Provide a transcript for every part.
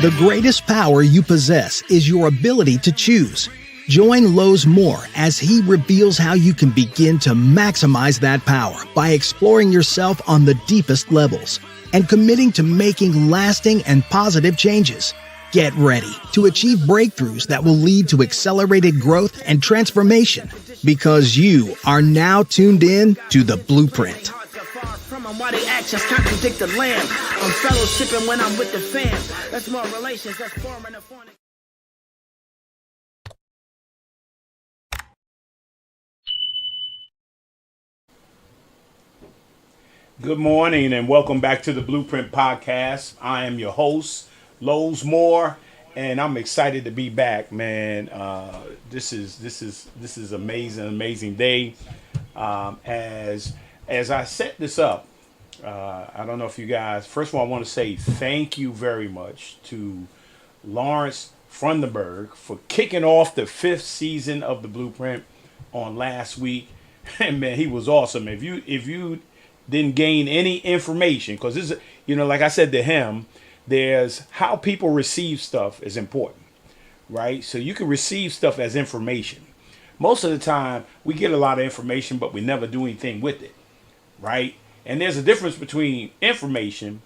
The greatest power you possess is your ability to choose. Join Lowe's Moore as he reveals how you can begin to maximize that power by exploring yourself on the deepest levels and committing to making lasting and positive changes. Get ready to achieve breakthroughs that will lead to accelerated growth and transformation, because you are now tuned in to The Blueprint. Why the actions contradict the lamb. I'm fellowshipping when I'm with the fam. That's more relations, that's foreign and foreign. Good morning and welcome back to the Blueprint Podcast. I am your host, Lowe's Moore, and I'm excited to be back, man. This is amazing day. As I set this up, I don't know if you guys, first of all, I want to say thank you very much to Lawrence Frundenberg for kicking off the 5th season of the Blueprint on last week. And man, he was awesome. If you didn't gain any information, because this is, like I said to him, there's how people receive stuff is important, right? So you can receive stuff as information. Most of the time, we get a lot of information, but we never do anything with it, right? And there's a difference between information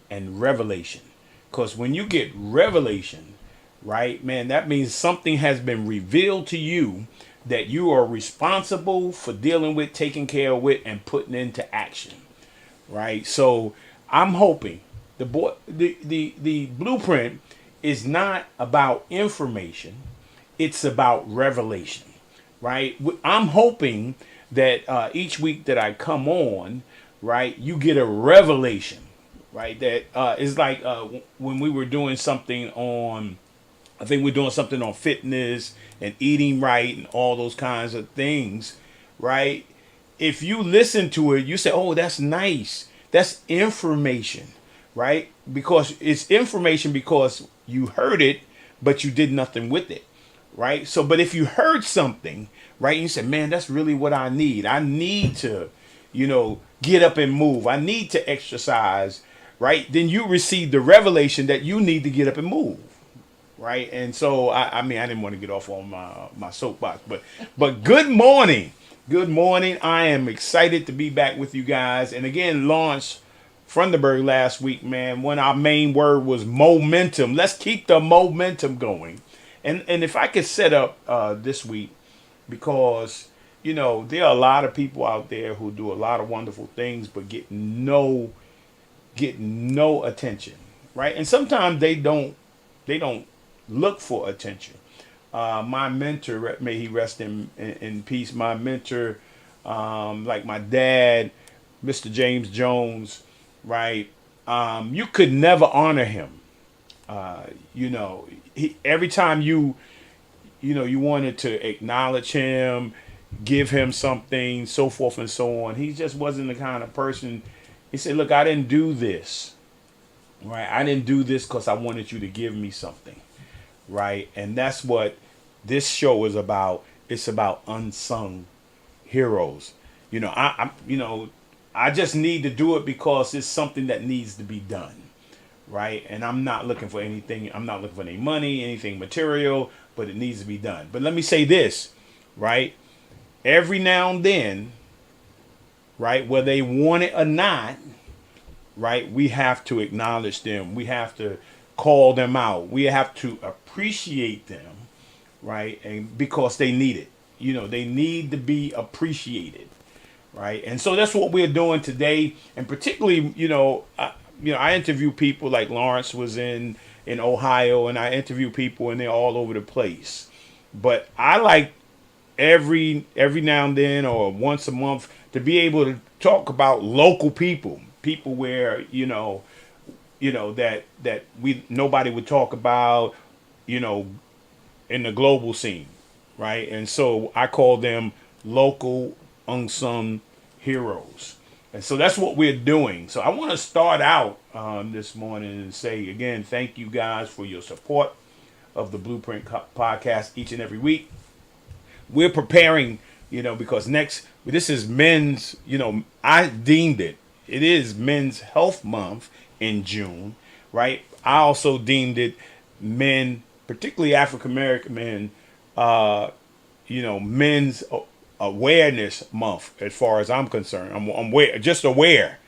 and revelation. Because when you get revelation, right, man, that means something has been revealed to you that you are responsible for dealing with, taking care of it, and putting into action, right? So I'm hoping the blueprint is not about information. It's about revelation, right? I'm hoping that each week that I come on, right, you get a revelation, right? That is like when we were doing something on, I think we're doing something on fitness and eating right and all those kinds of things, right? If you listen to it, you say, oh, that's nice. That's information, right? Because it's information because you heard it, but you did nothing with it, right? So, but if you heard something, right, and you said, man, that's really what I need. I need to, get up and move. I need to exercise, right? Then you receive the revelation that you need to get up and move, right? And so, I didn't want to get off on my soapbox, but good morning. Good morning. I am excited to be back with you guys. And again, Lawrence Frundenberg last week, man, when our main word was momentum. Let's keep the momentum going. And if I could set up this week, because there are a lot of people out there who do a lot of wonderful things, but get no attention, right? And sometimes they don't look for attention. My mentor, may he rest in peace. My mentor, like my dad, Mr. James Jones, right? You could never honor him. Every time you wanted to acknowledge him, give him something, so forth and so on. He just wasn't the kind of person. He said, look, I didn't do this, right? I didn't do this because I wanted you to give me something, right? And that's what this show is about. It's about unsung heroes. I just need to do it because it's something that needs to be done, right? And I'm not looking for anything. I'm not looking for any money, anything material, but it needs to be done. But let me say this, right? Every now and then, right, whether they want it or not, right, we have to acknowledge them. We have to call them out. We have to appreciate them, right? And because they need it. They need to be appreciated, right? And so that's what we're doing today. And particularly, I interview people like Lawrence was in Ohio, and I interview people and they're all over the place. But I like every now and then or once a month to be able to talk about local people where that we nobody would talk about in the global scene, right? And so I call them local unsung heroes. And so that's what we're doing. So I want to start out this morning and say again, thank you guys for your support of the Blueprint podcast each and every week. We're preparing, because this is I deemed it is Men's Health Month in June, right? I also deemed it men, particularly African American men, men's awareness month. As far as I'm concerned, I'm just aware,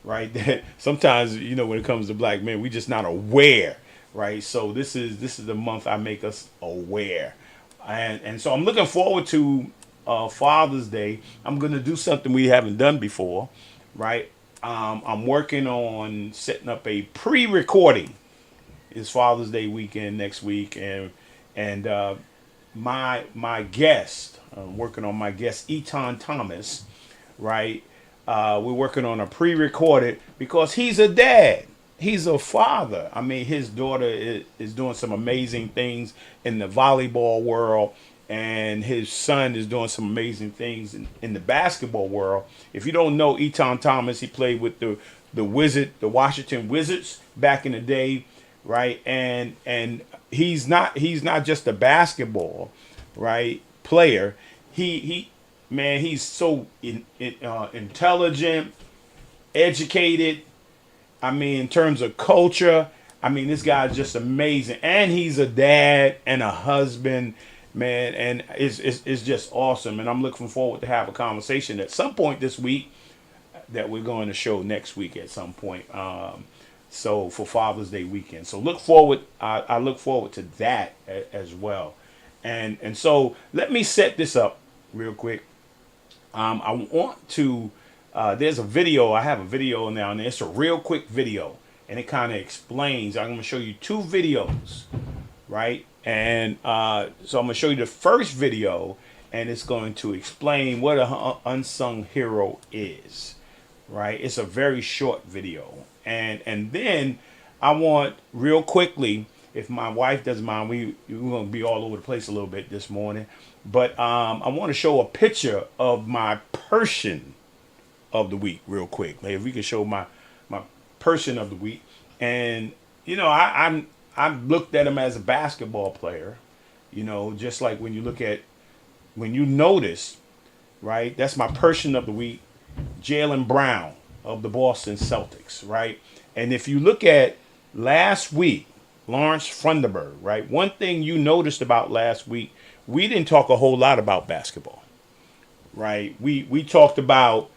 right? That sometimes, when it comes to black men, we just not aware, right? So this is the month I make us aware, and so I'm looking forward to Father's Day. I'm gonna do something we haven't done before, right? I'm working on setting up a pre-recording. It's Father's Day weekend next week, and my guest, I'm working on my guest Eton Thomas, right? We're working on a pre-recorded because he's a dad. He's a father. I mean, his daughter is doing some amazing things in the volleyball world, and his son is doing some amazing things in the basketball world. If you don't know Eton Thomas, he played with the Washington Wizards back in the day, right? And he's not just a basketball, right, player. He's so intelligent, educated. I mean, in terms of culture, I mean, this guy's just amazing, and he's a dad and a husband, man, and it's just awesome. And I'm looking forward to have a conversation at some point this week that we're going to show next week at some point. So for Father's Day weekend, so I look forward to that as well. And so let me set this up real quick. I want to. There's a video. I have a video now, and it's a real quick video, and it kind of explains. I'm going to show you two videos, right? And so I'm going to show you the first video, and it's going to explain what an unsung hero is, right? It's a very short video, and then I want real quickly, if my wife doesn't mind, we're going to be all over the place a little bit this morning, but I want to show a picture of my person of the week real quick. Like if we can show my person of the week. And I looked at him as a basketball player, just like when you notice, right, that's my person of the week, Jaylen Brown of the Boston Celtics, right? And if you look at last week, Lawrence Funderburg, right, one thing you noticed about last week, we didn't talk a whole lot about basketball, right? We talked about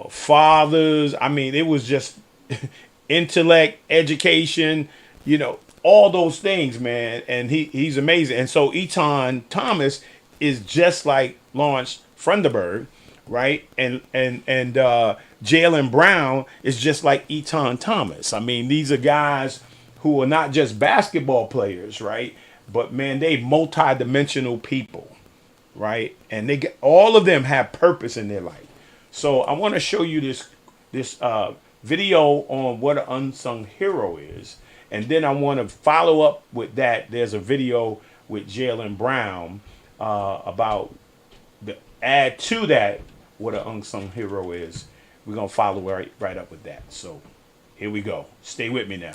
fathers. I mean, it was just intellect, education, all those things, man. And he's amazing. And so Eton Thomas is just like Lawrence Funderburg, right? And Jaylen Brown is just like Eton Thomas. I mean, these are guys who are not just basketball players, right? But man, they multi-dimensional people, right? And all of them have purpose in their life. So I want to show you this video on what an unsung hero is. And then I want to follow up with that. There's a video with Jaylen Brown about add to that what an unsung hero is. We're going to follow right up with that. So here we go. Stay with me now.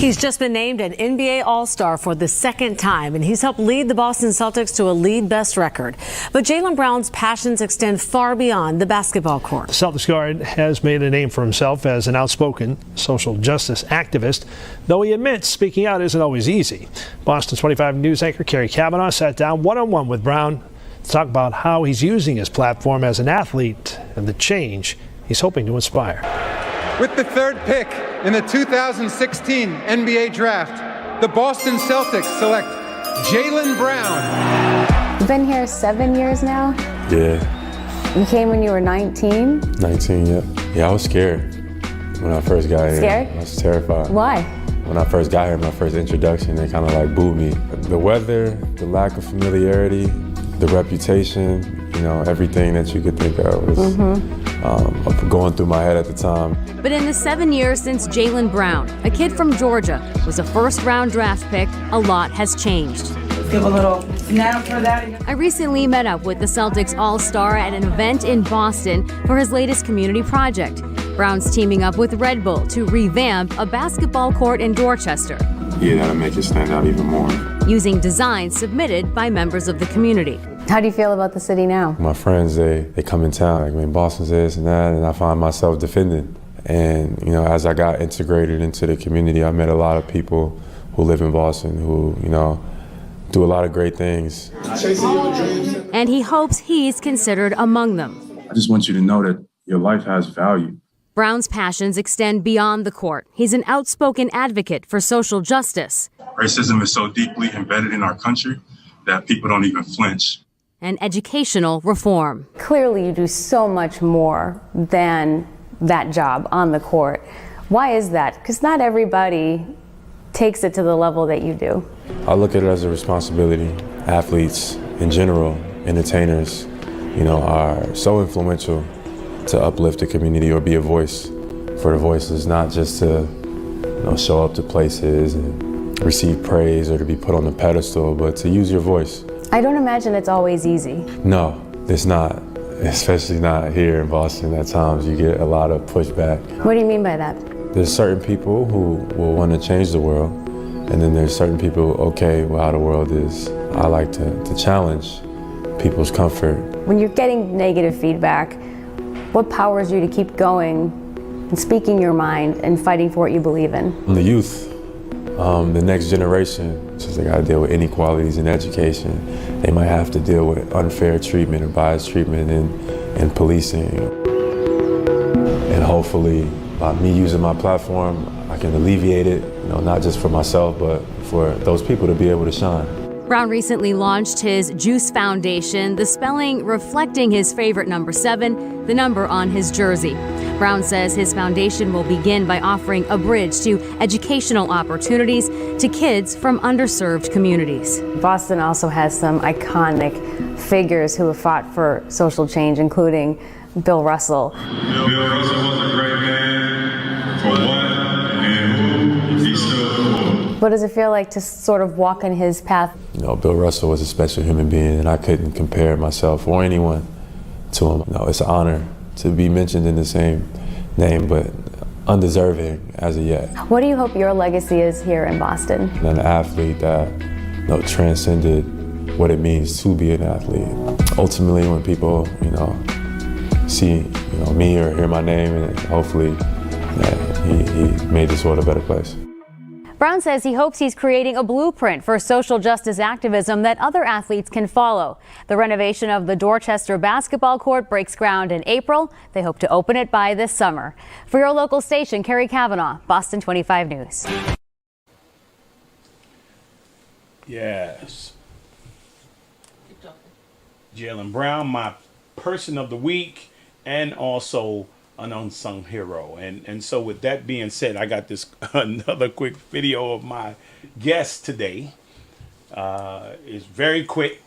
He's just been named an NBA All-Star for the second time, and he's helped lead the Boston Celtics to a league best record. But Jaylen Brown's passions extend far beyond the basketball court. The Celtics guard has made a name for himself as an outspoken social justice activist, though he admits speaking out isn't always easy. Boston 25 News anchor Carrie Kavanaugh sat down one-on-one with Brown to talk about how he's using his platform as an athlete and the change he's hoping to inspire. With the third pick in the 2016 NBA Draft, the Boston Celtics select Jaylen Brown. You've been here 7 years now? Yeah. You came when you were 19? 19, yeah. Yeah, I was scared when I first got here. Scared? I was terrified. Why? When I first got here, my first introduction, they kind of like booed me. The weather, the lack of familiarity, the reputation, everything that you could think of was going through my head at the time. But in the 7 years since Jaylen Brown, a kid from Georgia, was a first-round draft pick, a lot has changed. Give a little snap for that. I recently met up with the Celtics All-Star at an event in Boston for his latest community project. Brown's teaming up with Red Bull to revamp a basketball court in Dorchester. Yeah, that'll make it stand out even more. Using designs submitted by members of the community. How do you feel about the city now? My friends, they come in town, like, when Boston's this and that, and I find myself defending. And, you know, as I got integrated into the community, I met a lot of people who live in Boston who, you know, do a lot of great things. And he hopes he's considered among them. I just want you to know that your life has value. Brown's passions extend beyond the court. He's an outspoken advocate for social justice. Racism is so deeply embedded in our country that people don't even flinch. And educational reform. Clearly, you do so much more than that job on the court. Why is that? Because not everybody takes it to the level that you do. I look at it as a responsibility. Athletes in general, entertainers, you know, are so influential to uplift the community or be a voice for the voiceless, not just to, you know, show up to places and receive praise or to be put on the pedestal, but to use your voice. I don't imagine it's always easy. No, it's not, especially not here in Boston. At times you get a lot of pushback. What do you mean by that? There's certain people who will want to change the world, and then there's certain people, okay, well, how the world is. I like to challenge people's comfort. When you're getting negative feedback, what powers you to keep going and speaking your mind and fighting for what you believe in? The youth, the next generation, since they got to deal with inequalities in education, they might have to deal with unfair treatment or biased treatment in policing. And hopefully, by me using my platform, I can alleviate it, you know, not just for myself, but for those people to be able to shine. Brown recently launched his Juice Foundation, the spelling reflecting his favorite number 7, the number on his jersey. Brown says his foundation will begin by offering a bridge to educational opportunities to kids from underserved communities. Boston also has some iconic figures who have fought for social change, including Bill Russell. Bill Russell was a great man for what and who he stood for. What does it feel like to sort of walk in his path? You know, Bill Russell was a special human being, and I couldn't compare myself or anyone to him. You know, it's an honor to be mentioned in the same name, but undeserving as of yet. What do you hope your legacy is here in Boston? An athlete that, you know, transcended what it means to be an athlete. Ultimately, when people, you know, see, you know, me or hear my name, and hopefully he made this world a better place. Brown says he hopes he's creating a blueprint for social justice activism that other athletes can follow. The renovation of the Dorchester basketball court breaks ground in April. They hope to open it by this summer. For your local station, Carrie Kavanaugh, Boston 25 News. Yes. Jaylen Brown, my person of the week, and also an unsung hero. And so with that being said, I got this another quick video of my guest today. It's very quick,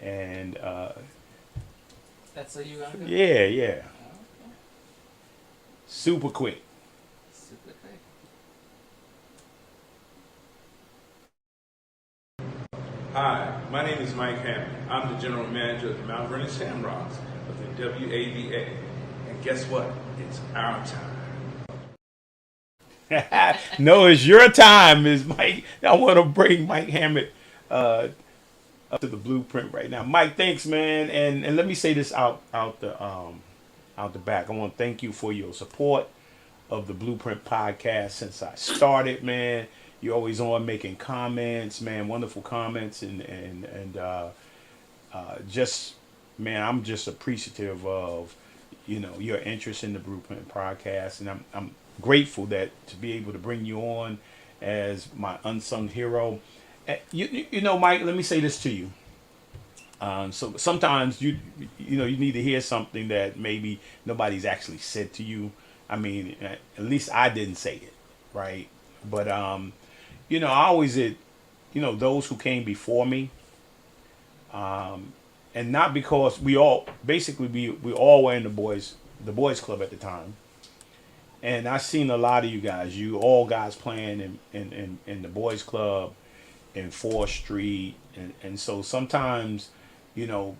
and That's what you got? yeah. Super quick. Super quick. Hi, my name is Mike Hammett. I'm the general manager of the Mount Vernon Shamrocks of the WAVA. And guess what? It's our time. No, it's your time, is Mike. I want to bring Mike Hammett up to the blueprint right now. Mike, thanks, man. And let me say this out the back. I want to thank you for your support of the Blueprint podcast since I started, man. You're always on making comments, man, wonderful comments, and just, man, I'm just appreciative of, you know, your interest in the Blueprint podcast, and I'm grateful that to be able to bring you on as my unsung hero. You know, Mike, let me say this to you. So sometimes you need to hear something that maybe nobody's actually said to you. I mean, at least I didn't say it, right? But you know, I always did, you know, those who came before me, and not because we all were in the boys club at the time, and I seen a lot of you guys, all guys playing in the boys club in 4th Street, And so sometimes, you know,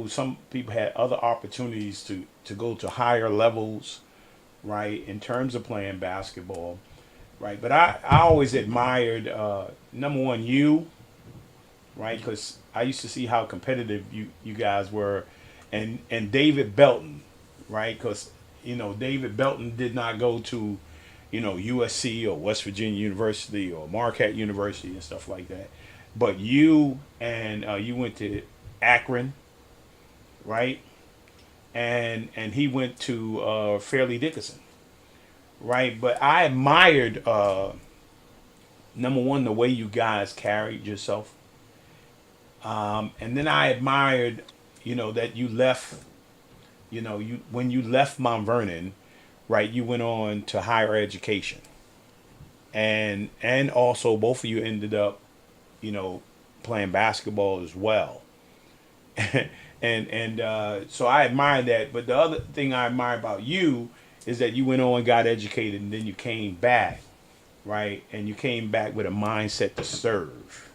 some people had other opportunities to go to higher levels, right, in terms of playing basketball, right. But I always admired number one, you, right, because I used to see how competitive you guys were, and David Belton, right, because David Belton did not go to USC or West Virginia University or Marquette University and stuff like that, but you went to Akron, right, and he went to Fairleigh Dickinson, right. But I admired number one, the way you guys carried yourself. And then I admired, that you left, when you left Mount Vernon, right, you went on to higher education. And also both of you ended up, playing basketball as well. So I admire that. But the other thing I admire about you is that you went on, got educated, and then you came back, right? And you came back with a mindset to serve.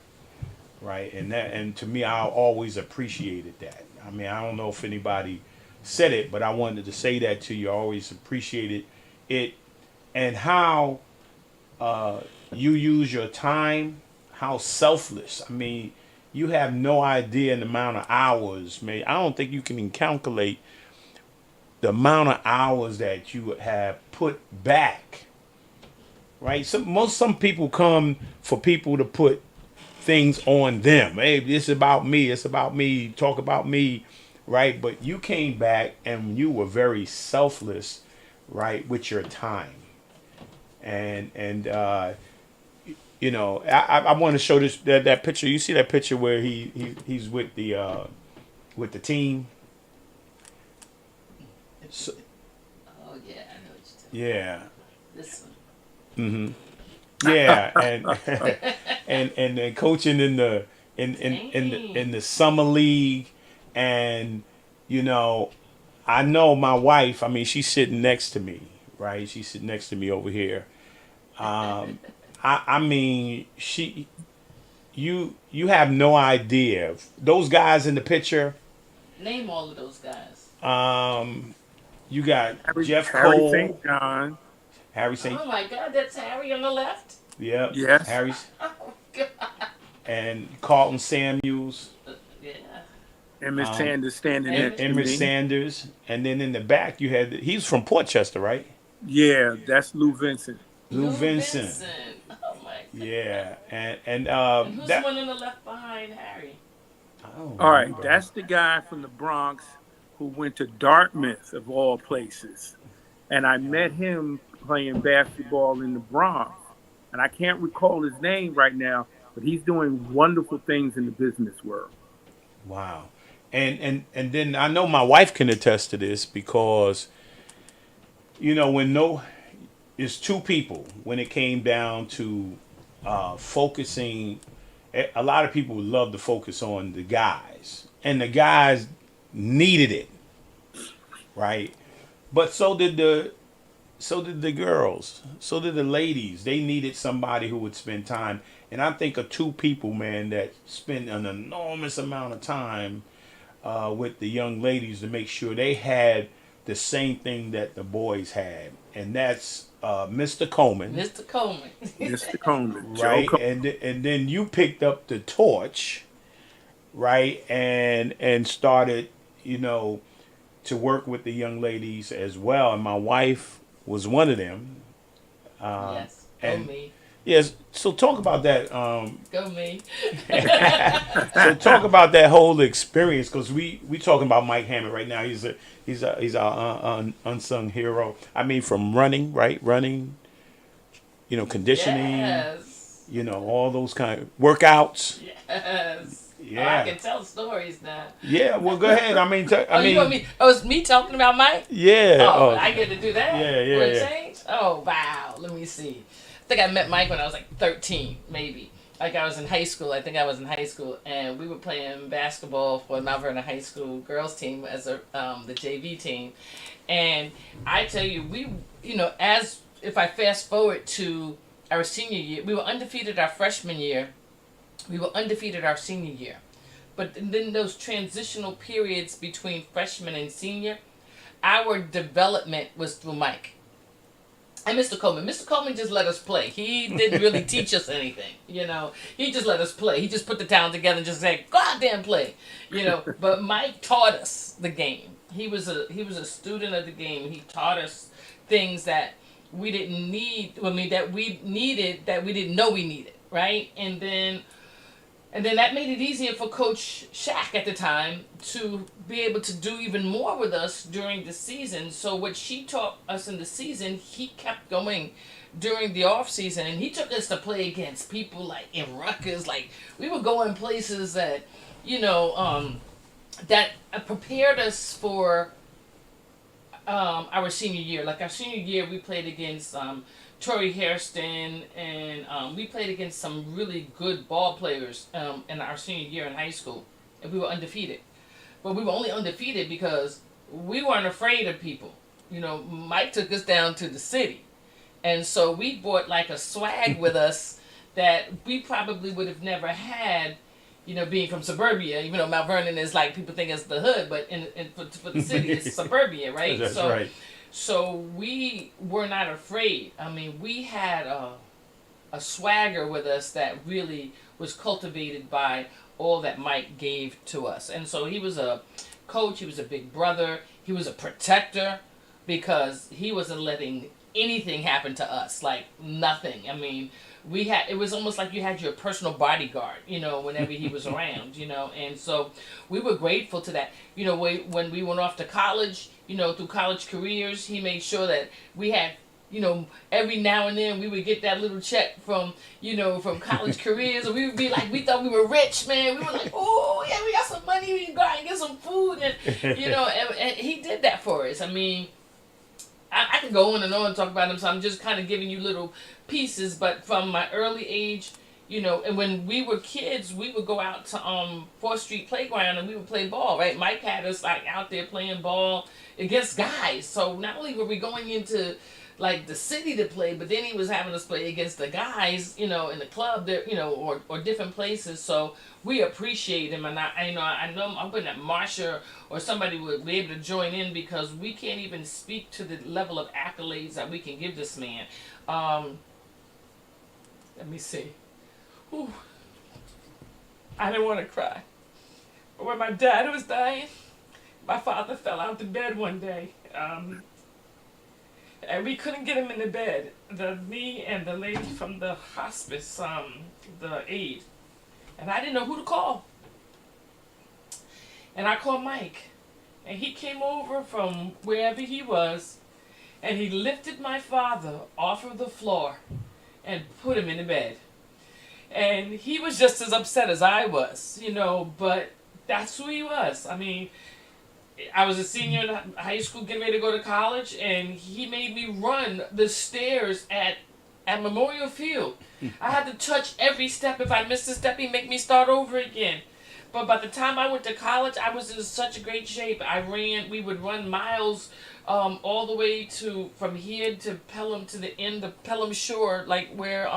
Right, and to me, I always appreciated that. I mean, I don't know if anybody said it, but I wanted to say that to you. I always appreciated it, and how you use your time, how selfless. I mean, you have no idea the amount of hours. Man, I don't think you can even calculate the amount of hours that you have put back. Right, some people come for people to put things on them. Hey, it's about me. It's about me. Talk about me, right? But you came back and you were very selfless, right, with your time. And I want to show this that picture. You see that picture where he's with the team. So, oh yeah, I know what you're talking yeah. about. This one. Mm-hmm. Yeah, and then coaching in the summer league, and I know my wife. I mean, she's sitting next to me, right? She's sitting next to me over here. I mean, you have no idea. Those guys in the picture. Name all of those guys. You got Jeff Harry Cole, St. John. Harry St. Oh my God, that's Harry on the left. Yep. Yes. Harry's. Oh God. And Carlton Samuels. Yeah. Emmett Sanders standing next to Emmett me. Sanders, and then in the back you had he's from Portchester, right? Yeah, that's Lou Vincent. Lou Vincent. Oh my God. Yeah, and And who's the one on the left behind Harry? All right, that's the guy from the Bronx who went to Dartmouth, of all places. And I met him playing basketball in the Bronx. And I can't recall his name right now, but he's doing wonderful things in the business world. Wow. And then I know my wife can attest to this because, it's two people when it came down to focusing. A lot of people would love to focus on the guys, and the guys needed it, right? But so did the girls, so did the ladies. They needed somebody who would spend time. And I think of two people, man, that spend an enormous amount of time with the young ladies to make sure they had the same thing that the boys had, and that's Mr. Coleman. Mr. Coleman. Mr. Coleman. Right, and then you picked up the torch, right, and started, to work with the young ladies as well. And my wife was one of them. Yes. And me. yes. So talk about that. Go me. So talk about that whole experience, because we talking about Mike Hammett right now. He's our unsung hero. I mean, from running, right? Running, conditioning. Yes. All those kind of workouts. Yes. Yeah. Oh, I can tell stories now. Yeah. Well, go ahead. I mean, you want me? Oh, it's me talking about Mike? Yeah. Oh, I get to do that. Yeah. For a change? Oh, wow. Let me see. I think I met Mike when I was like 13, maybe. Like I was in high school. I think I was in high school, and we were playing basketball for Mount Vernon High School girls team as the JV team. And I tell you, we, as if I fast forward to our senior year, we were undefeated our freshman year. We were undefeated our senior year. But then those transitional periods between freshman and senior, our development was through Mike. And Mr. Coleman. Mr. Coleman just let us play. He didn't really teach us anything, you know. He just let us play. He just put the talent together and just said, "Go out there and play," you know. But Mike taught us the game. He was a student of the game. He taught us things that we didn't need. I mean, that we needed that we didn't know we needed, right? And then that made it easier for Coach Shaq at the time to be able to do even more with us during the season. So what she taught us in the season, he kept going during the off season, and he took us to play against people like in Rutgers. Like, we were going places that, you know, that prepared us for our senior year. Like our senior year, we played against Torrey Hairston, and we played against some really good ball players in our senior year in high school, and we were undefeated. But we were only undefeated because we weren't afraid of people. You know, Mike took us down to the city, and so we brought like a swag with us that we probably would have never had, you know, being from suburbia. Even though Mount Vernon is like, people think it's the hood, but for the city it's suburbia, right? That's right. So we were not afraid. I mean, we had a swagger with us that really was cultivated by all that Mike gave to us. And so he was a coach, he was a big brother, he was a protector, because he wasn't letting anything happen to us, like nothing. I mean, it was almost like you had your personal bodyguard, you know, whenever he was around, you know. And so we were grateful to that. You know, when we went off to college, you know, through college careers, he made sure that we had, you know, every now and then we would get that little check from, you know, from college careers, and we would be like, we thought we were rich, man. We were like, oh yeah, we got some money, we can go out and get some food, and you know, and he did that for us. I mean, I can go on and talk about him, so I'm just kind of giving you little pieces. But from my early age, you know, and when we were kids, we would go out to 4th Street Playground and we would play ball, right? Mike had us like out there playing ball against guys. So not only were we going into like the city to play, but then he was having us play against the guys, you know, in the club there, you know, or different places. So we appreciate him, and I know I'm hoping that Marsha or somebody would be able to join in, because we can't even speak to the level of accolades that we can give this man. Let me see. Whew. I didn't want to cry, but when my dad was dying, my father fell out the bed one day. And we couldn't get him in the bed. Me and the lady from the hospice, the aide, and I didn't know who to call. And I called Mike, and he came over from wherever he was, and he lifted my father off of the floor and put him in the bed. And he was just as upset as I was, you know, but that's who he was. I mean, I was a senior in high school getting ready to go to college, and he made me run the stairs at Memorial Field. I had to touch every step. If I missed a step, he'd make me start over again. But by the time I went to college, I was in such a great shape. We would run miles all the way from here to Pelham, to the end of Pelham Shore, like where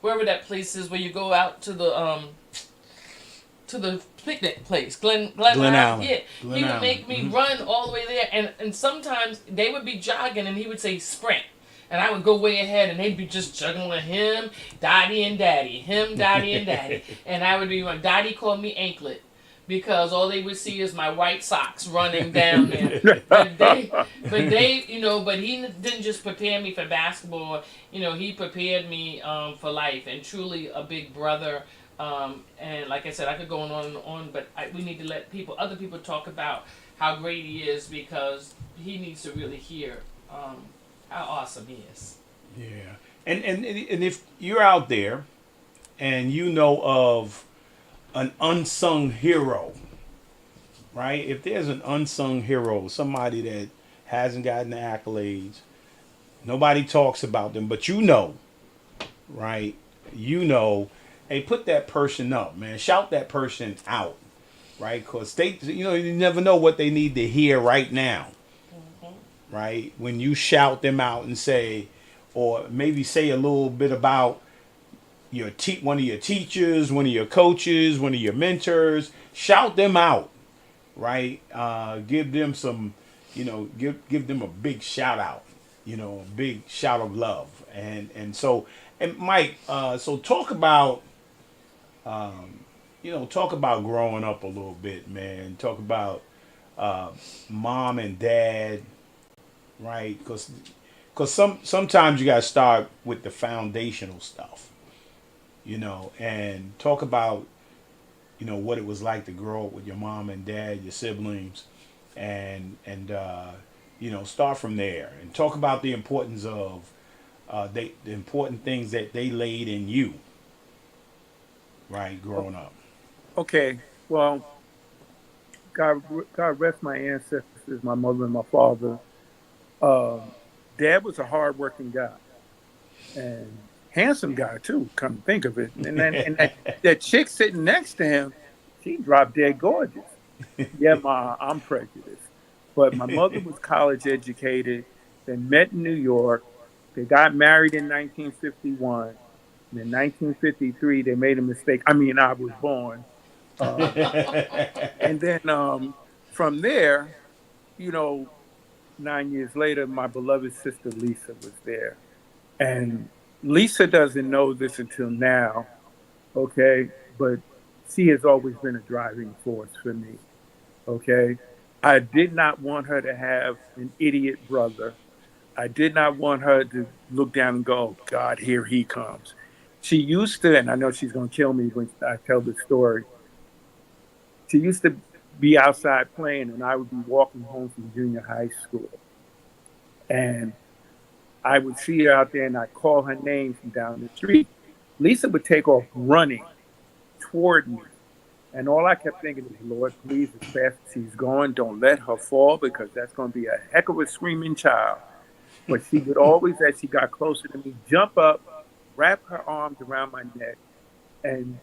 wherever that place is where you go out to the picnic place, Glen Allen. Yeah, Glen he would Allen. Make me run all the way there, and sometimes they would be jogging, and he would say sprint, and I would go way ahead, and they'd be just juggling with him, Dottie and Daddy, him, Dottie and Daddy, and I would be like, Dottie called me anklet, because all they would see is my white socks running down there. but they, you know, but he didn't just prepare me for basketball, you know, he prepared me for life, and truly a big brother. And like I said, I could go on and on, but we need to let other people talk about how great he is, because he needs to really hear how awesome he is. Yeah, and if you're out there and you know of an unsung hero, right? If there's an unsung hero, somebody that hasn't gotten the accolades, nobody talks about them, but you know, right? You know. Hey, put that person up, man. Shout that person out, right? Because you never know what they need to hear right now, right? When you shout them out and say, or maybe say a little bit about one of your teachers, one of your coaches, one of your mentors. Shout them out, right? Give them some, give them a big shout out, a big shout of love, and Mike, so talk about growing up a little bit, man. Talk about mom and dad, right? Because sometimes you gotta start with the foundational stuff, and talk about what it was like to grow up with your mom and dad, your siblings, and start from there and talk about the importance of the important things that they laid in you, right, growing up. Okay, well, God rest my ancestors, my mother and my father. Dad was a hardworking guy and handsome guy too. Come to think of it, and that chick sitting next to him, she dropped dead gorgeous. Yeah, I'm prejudiced, but my mother was college educated. They met in New York. They got married in 1951. And in 1953, they made a mistake. I mean, I was born. And then from there, 9 years later, my beloved sister Lisa was there. And Lisa doesn't know this until now, okay? But she has always been a driving force for me, okay? I did not want her to have an idiot brother. I did not want her to look down and go, oh, God, here he comes. She used to, and I know she's going to kill me when I tell the story, she used to be outside playing, and I would be walking home from junior high school. And I would see her out there, and I'd call her name from down the street. Lisa would take off running toward me. And all I kept thinking is, Lord, please, as fast as she's going, don't let her fall, because that's going to be a heck of a screaming child. But she would always, as she got closer to me, jump up, wrap her arms around my neck, and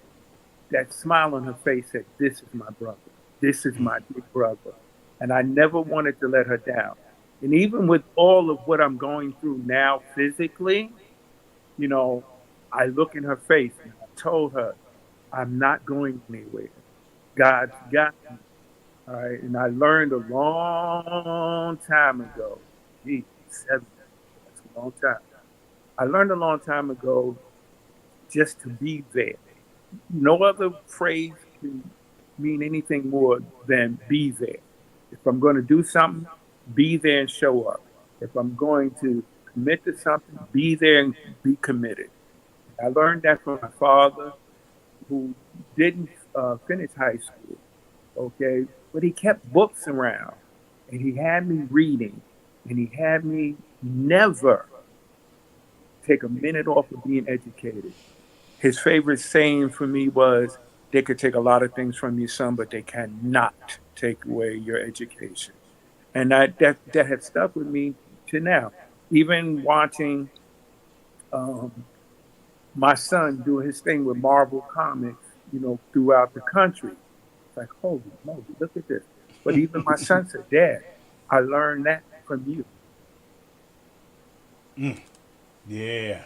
that smile on her face said, this is my brother. This is my big brother. And I never wanted to let her down. And even with all of what I'm going through now physically, I look in her face and I told her, I'm not going anywhere. God's got me. All right. And I learned a long time ago, geez, 7, that's a long time. I learned a long time ago just to be there. No other phrase can mean anything more than be there. If I'm going to do something, be there and show up. If I'm going to commit to something, be there and be committed. I learned that from my father, who didn't finish high school, okay? But he kept books around, and he had me reading, and he had me never take a minute off of being educated. His favorite saying for me was, they could take a lot of things from you, son, but they cannot take away your education. And that has stuck with me to now. Even watching my son do his thing with Marvel Comics, throughout the country. It's like, holy moly, look at this. But even my son said, Dad, I learned that from you. Yeah.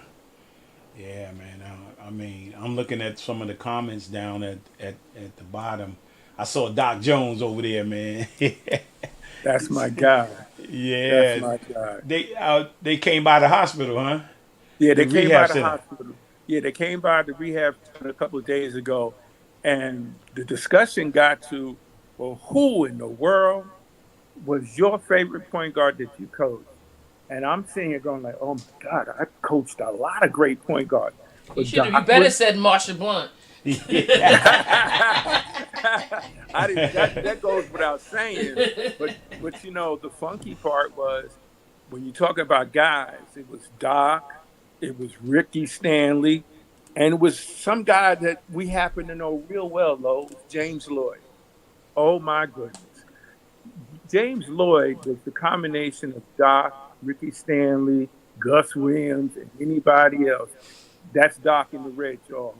Yeah, man. I mean, I'm looking at some of the comments down at the bottom. I saw Doc Jones over there, man. That's my guy. Yeah. That's my guy. They came by the hospital, huh? Yeah, they came by the hospital. Yeah, they came by the rehab center a couple of days ago, and the discussion got to, well, who in the world was your favorite point guard that you coached? And I'm sitting here going like, oh my God, I coached a lot of great point guards. You better said Marsha Blunt. That goes without saying. But the funky part was when you talk about guys, it was Doc, it was Ricky Stanley, and it was some guy that we happen to know real well, though, James Lloyd. Oh my goodness. James Lloyd was the combination of Doc, Ricky Stanley, Gus Williams, and anybody else. That's Doc in the red, y'all.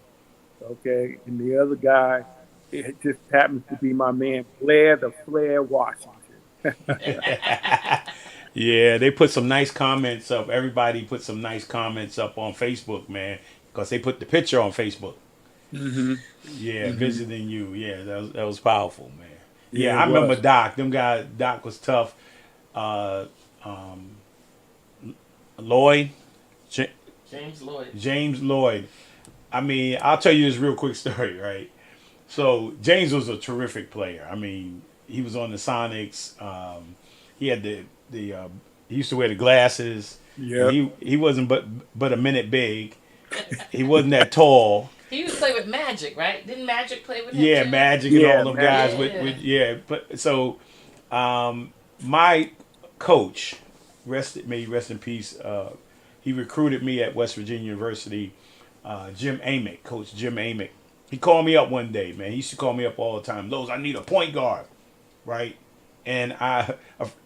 Okay, and the other guy, it just happens to be my man, Flair Washington. Yeah, they put some nice comments up. Everybody put some nice comments up on Facebook, man. because they put the picture on Facebook. Mm-hmm. Yeah, Mm-hmm. visiting you. Yeah, that was powerful, man. Yeah, Yeah, I it remember was. Doc. Them guys, Doc was tough. Lloyd, James Lloyd. I mean, I'll tell you this real quick story, right? So James was a terrific player. I mean, he was on the Sonics. He had he used to wear the glasses. Yeah. He wasn't but a minute big. He wasn't that tall. He used to play with Magic, right? Didn't Magic play with him? Yeah, too? Magic and all them guys Yeah. But so my coach, rest in peace. He recruited me at West Virginia University. Jim Amick, Coach Jim Amick. He called me up one day, man. He used to call me up all the time. Lowe's, I need a point guard, right? And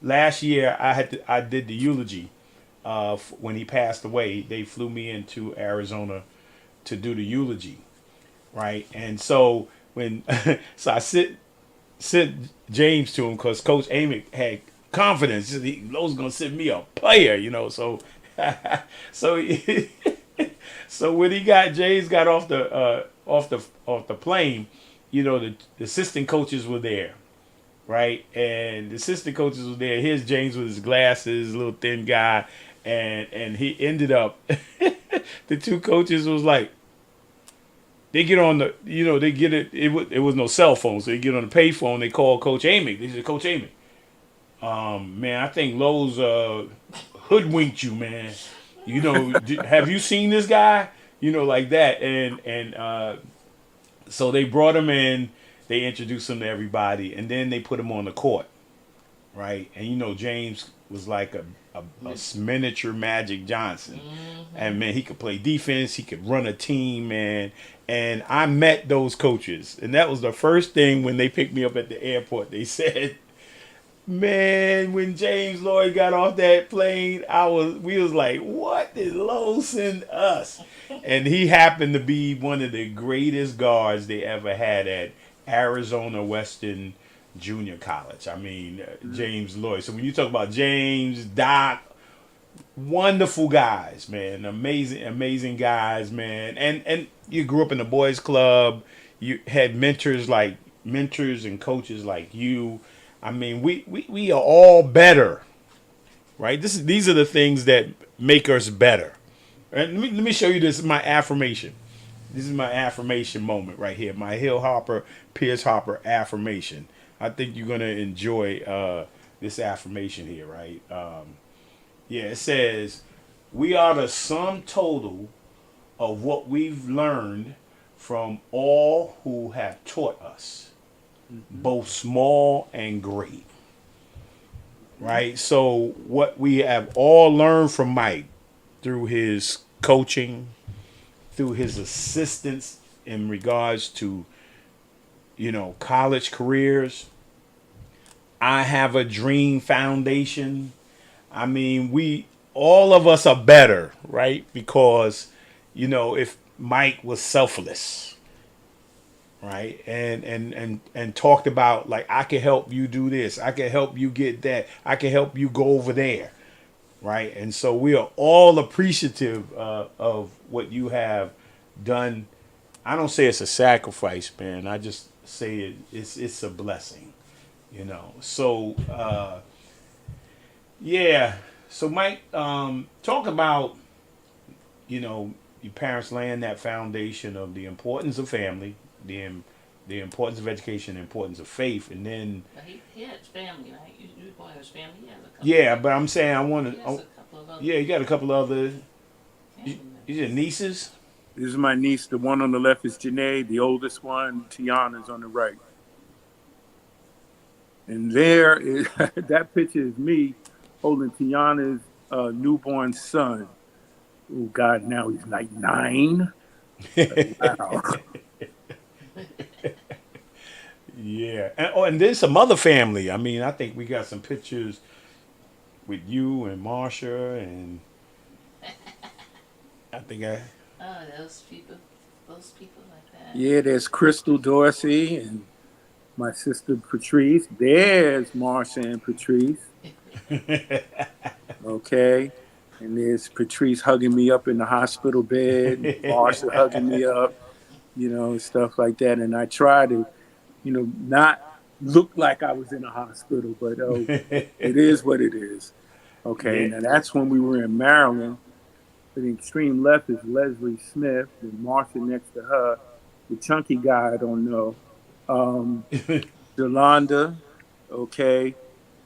last year I did the eulogy when he passed away. They flew me into Arizona to do the eulogy, right? And so so I sent James to him because Coach Amick had confidence. Lowe's gonna send me a player, So so so when James got off the plane, the assistant coaches were there, right? And the assistant coaches were there. Here's James with his glasses, little thin guy, and he ended up. The two coaches was like, they get on the, they get it. It was no cell phone, so they get on the pay phone. They call Coach Amick. They said, Coach Amick, man, I think Lowe's hoodwinked you, man. Have you seen this guy? Like that. And so they brought him in. They introduced him to everybody, and then they put him on the court, right? And James was like a miniature Magic Johnson, and man, he could play defense. He could run a team, man. And I met those coaches, and that was the first thing when they picked me up at the airport. They said, man, when James Lloyd got off that plane, we was like, what did Lowe send us? And he happened to be one of the greatest guards they ever had at Arizona Western Junior College. I mean, James Lloyd. So when you talk about James, Doc, wonderful guys, man. Amazing guys, man. And you grew up in the boys club. You had mentors and coaches like you. I mean, we are all better, right? These are the things that make us better. And let me show you this. My affirmation. This is my affirmation moment right here. My Pierce Hopper affirmation. I think you're gonna enjoy this affirmation here, right? It says, we are the sum total of what we've learned from all who have taught us, both small and great. Right? So what we have all learned from Mike through his coaching, through his assistance in regards to, college careers. I Have a Dream Foundation. I mean, all of us are better, right? Because, if Mike was selfless, right? And talked about, like, I can help you do this. I can help you get that. I can help you go over there, right? And so we are all appreciative of what you have done. I don't say it's a sacrifice, man. I just say it's a blessing, So, So Mike, talk about, your parents laying that foundation of the importance of family, the importance of education, the importance of faith, and then. But he had family, right? You were born in his family. He has a couple. Yeah, but I'm saying I want to. Yeah, you got a couple of other. Your nieces. This is my niece. The one on the left is Janae. The oldest one, Tiana's on the right. And there is that picture is me holding Tiana's newborn son. Oh God, now he's like 9. Wow. Yeah, and there's some other family. I mean, I think we got some pictures with you and Marsha, and I think those people like that. Yeah, there's Crystal Dorsey and my sister Patrice. There's Marsha and Patrice. Okay. And there's Patrice hugging me up in the hospital bed, Marsha hugging me up, stuff like that. And I try to, not look like I was in a hospital, but it is what it is. Okay, Yeah. now that's when we were in Maryland. To the extreme left is Leslie Smith, and Marsha next to her. The chunky guy, I don't know. Yolanda, okay,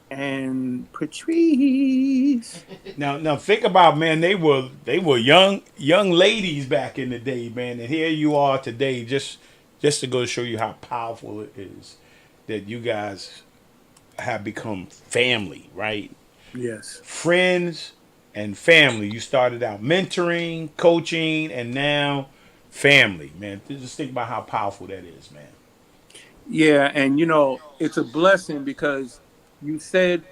and Patrice. Now think about, man, they were young ladies back in the day, man, and here you are today, just to go show you how powerful it is that you guys have become family, right? Yes. Friends and family. You started out mentoring, coaching, and now family, man. Just think about how powerful that is, man. Yeah, and it's a blessing because you said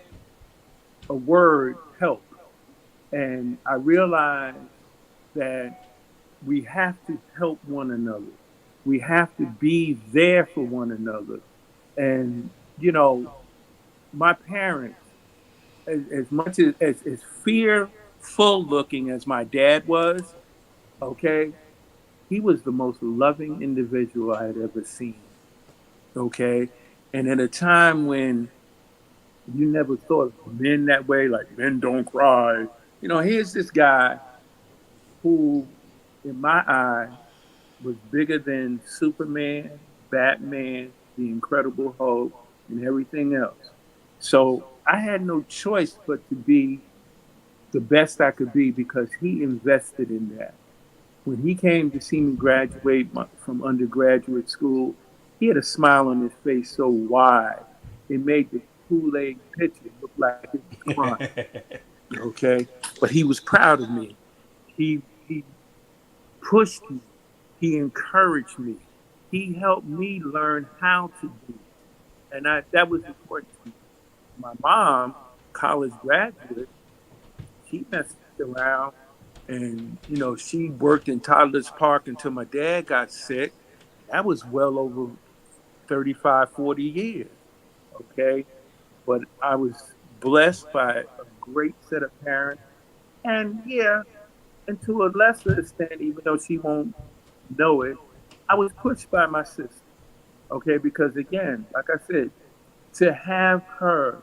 a word, help. And I realized that we have to help one another. We have to be there for one another. And, my parents, as much as fearful looking as my dad was, okay, he was the most loving individual I had ever seen. Okay. And at a time when you never thought of men that way, like men don't cry. Here's this guy who, in my eye, was bigger than Superman, Batman, the Incredible Hulk, and everything else. So I had no choice but to be the best I could be because he invested in that. When he came to see me graduate from undergraduate school, he had a smile on his face so wide, it made the Kool-Aid pitcher look like he was crying. Okay? But he was proud of me. He pushed me. He encouraged me. He helped me learn how to do it. And that was important to me. My mom, college graduate, she messed around and, she worked in Toddler's Park until my dad got sick. That was well over 35, 40 years. Okay. But I was blessed by a great set of parents. And yeah, and to a lesser extent, even though she won't know it, I was pushed by my sister. Okay. Because again, like I said, to have her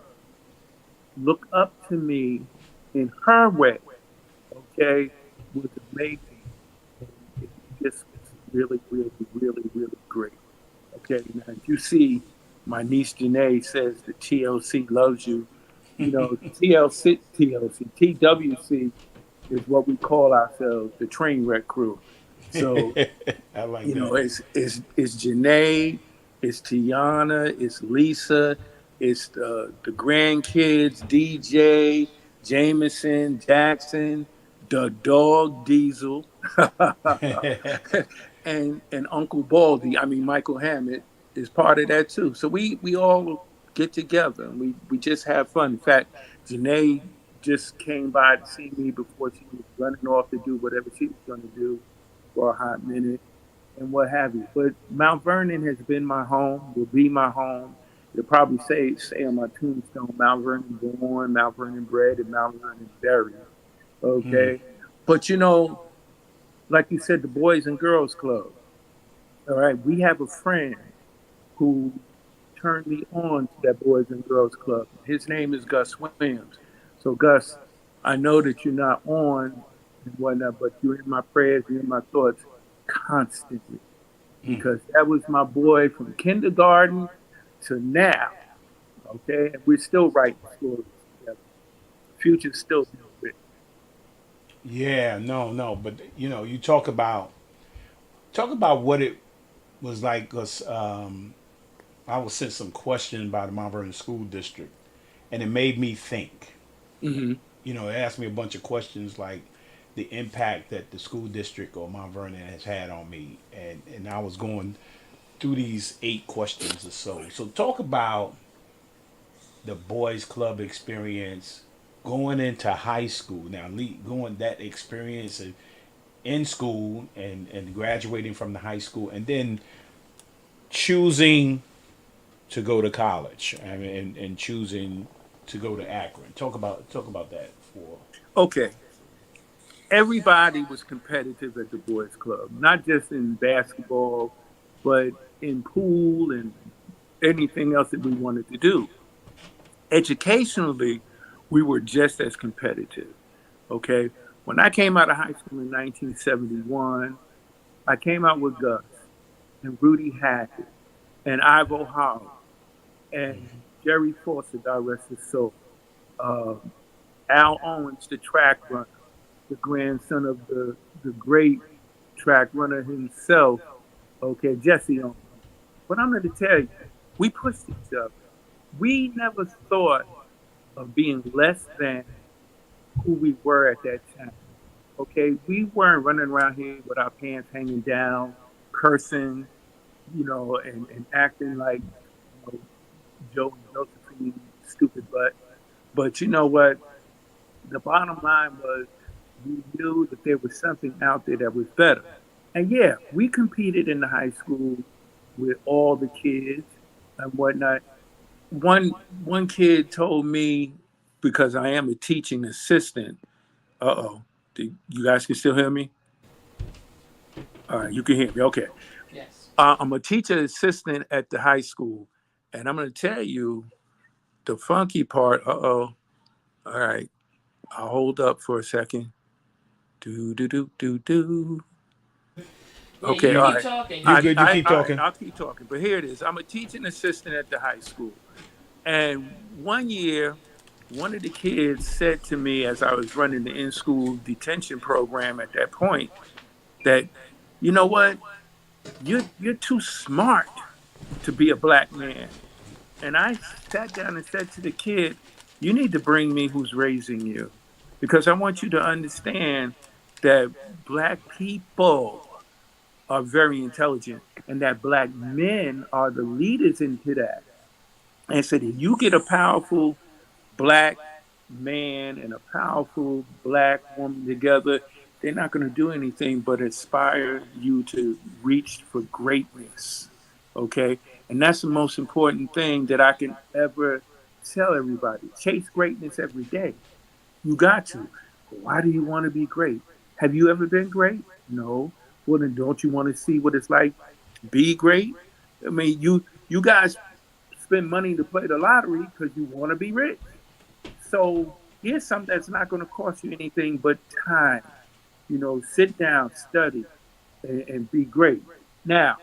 look up to me in her way, okay, was amazing. And it just was really, really, really, really great. Okay, now if you see my niece Janae says that TLC loves you, TWC is what we call ourselves, the train wreck crew. So, I like that. it's Janae, it's Tiana, it's Lisa, it's the grandkids, DJ, Jameson, Jackson, the dog Diesel, and Uncle Baldy. I mean Michael Hammett is part of that too. So we all get together and we just have fun. In fact, Janae just came by to see me before she was running off to do whatever she was going to do for a hot minute and what have you. But Mount Vernon has been my home, will be my home. They'll probably say on my tombstone, Mount Vernon born, Mount Vernon bred, and Mount Vernon buried. Okay? But like you said, the Boys and Girls Club. All right, we have a friend who turned me on to that Boys and Girls Club. His name is Gus Williams. So Gus, I know that you're not on and whatnot, but you're in my prayers, you're in my thoughts constantly. Because that was my boy from kindergarten to now. Okay? And we're still writing stories together. The future's still written. Yeah, no, but you talk about what it was like. Cause I was sent some question by the Mount Vernon School District, and it made me think. It asked me a bunch of questions like the impact that the school district or Mount Vernon has had on me, and I was going through these 8 questions or so. So talk about the boys club experience going into high school. Now, going that experience in school and graduating from the high school, and then choosing to go to college. I mean, and choosing to go to Akron. Talk about that for. Okay. everybody was competitive at the boys club, not just in basketball, but in pool and anything else that we wanted to do. Educationally, we were just as competitive. Okay. When I came out of high school in 1971, I came out with Gus and Rudy Hackett and Ivo Howard and Jerry Foster, God rest his soul. Uh, Al Owens, the track runner, the grandson of the great track runner himself, okay, Jesse Owens. But I'm going to tell you, we pushed each other. We never thought of being less than who we were at that time. Okay, we weren't running around here with our pants hanging down, cursing, and acting like Joe and Josephine, stupid butt. But you know what? The bottom line was we knew that there was something out there that was better. And yeah, we competed in the high school with all the kids and whatnot. One kid told me, because I am a teaching assistant. Uh-oh. You guys can still hear me? All right, you can hear me. Okay. Yes. I'm a teacher assistant at the high school, and I'm going to tell you the funky part. Uh-oh. All right. I'll hold up for a second. Do, do, do, do, do. Yeah, Okay, you all keep right. talking. You're good. You keep All right, talking. I'll keep talking. But here it is. I'm a teaching assistant at the high school. And one year, one of the kids said to me as I was running the in-school detention program at that point that, you know what? You're too smart to be a black man. And I sat down and said to the kid, you need to bring me who's raising you because I want you to understand that black people are very intelligent and that black men are the leaders into that. And said, if you get a powerful black man and a powerful black woman together, they're not going to do anything but inspire you to reach for greatness. Okay. And that's the most important thing that I can ever tell everybody. Chase greatness every day. You got to. Why do you want to be great? Have you ever been great? No. Well, then don't you want to see what it's like to be great? I mean, you guys spend money to play the lottery because you want to be rich. So here's something that's not going to cost you anything but time. Sit down, study, and be great. Now,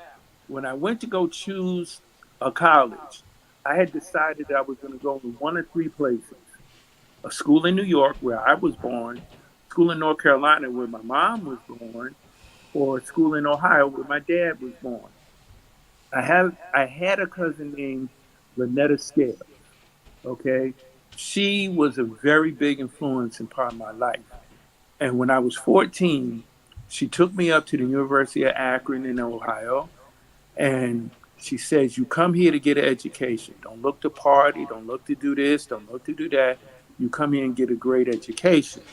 when I went to go choose a college, I had decided that I was going to go to one of three places: a school in New York where I was born, school in North Carolina where my mom was born, or a school in Ohio where my dad was born. I had a cousin named Lynetta Scales. Okay, she was a very big influence in part of my life. And when I was 14, she took me up to the University of Akron in Ohio, and she says, "You come here to get an education. Don't look to party. Don't look to do this. Don't look to do that. You come here and get a great education."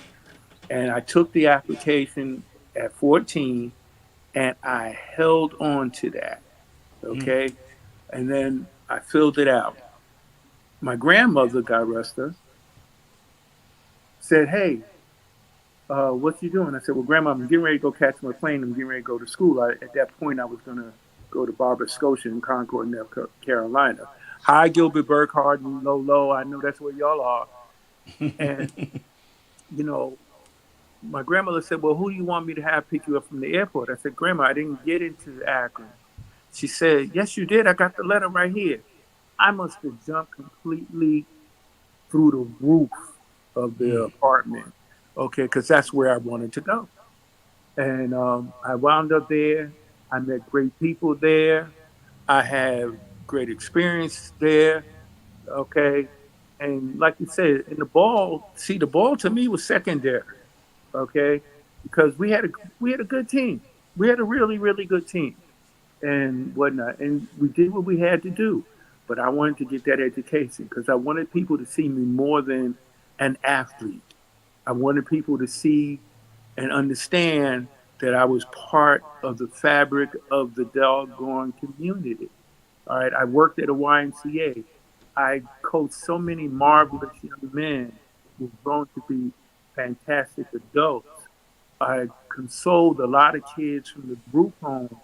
And I took the application at 14, and I held on to that. Okay, and then I filled it out. My grandmother, God rest her, said, "Hey, what you doing?" I said, "Well, Grandma, I'm getting ready to go catch my plane. I'm getting ready to go to school." At that point, I was going to go to Barber Scotia in Concord, North Carolina. Hi, Gilbert Burkhardt and Lolo. I know that's where y'all are. And, you know, my grandmother said, "Well, who do you want me to have pick you up from the airport?" I said, "Grandma, I didn't get into Akron." She said, "Yes, you did. I got the letter right here." I must have jumped completely through the roof of the apartment, okay, because that's where I wanted to go. And I wound up there. I met great people there. I had great experience there, okay. And like you said, in the ball to me was secondary, okay, because we had a good team. We had a really, really good team and whatnot. And we did what we had to do. But I wanted to get that education because I wanted people to see me more than an athlete. I wanted people to see and understand that I was part of the fabric of the doggone community. All right. I worked at a YMCA. I coached so many marvelous young men who've grown to be fantastic adults. I consoled a lot of kids from the group home,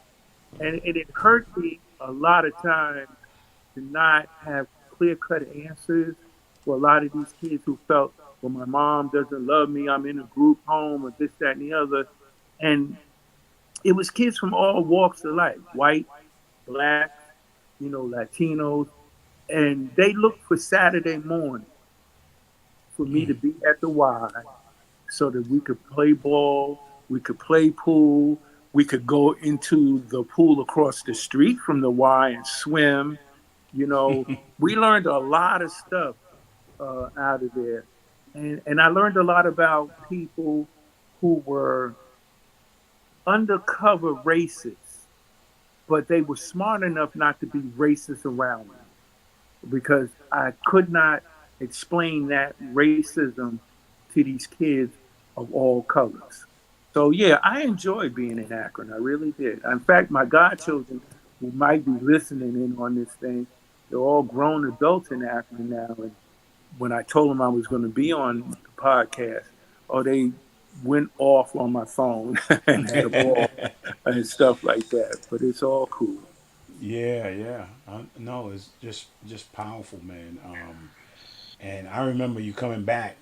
and it hurt me a lot of times to not have clear-cut answers for a lot of these kids who felt, well, my mom doesn't love me, I'm in a group home, or this, that, and the other. And it was kids from all walks of life, white, black, Latinos, and they looked for Saturday morning for me to be at the Y so that we could play ball, we could play pool, we could go into the pool across the street from the Y and swim. We learned a lot of stuff out of there. And I learned a lot about people who were undercover racists, but they were smart enough not to be racist around me, because I could not explain that racism to these kids of all colors. So yeah, I enjoyed being in Akron. I really did. In fact, my godchildren who might be listening in on this thing, they're all grown adults in Akron now. And when I told them I was going to be on the podcast, they went off on my phone and had a ball and stuff like that. But it's all cool. Yeah. No, it's just powerful, man. And I remember you coming back,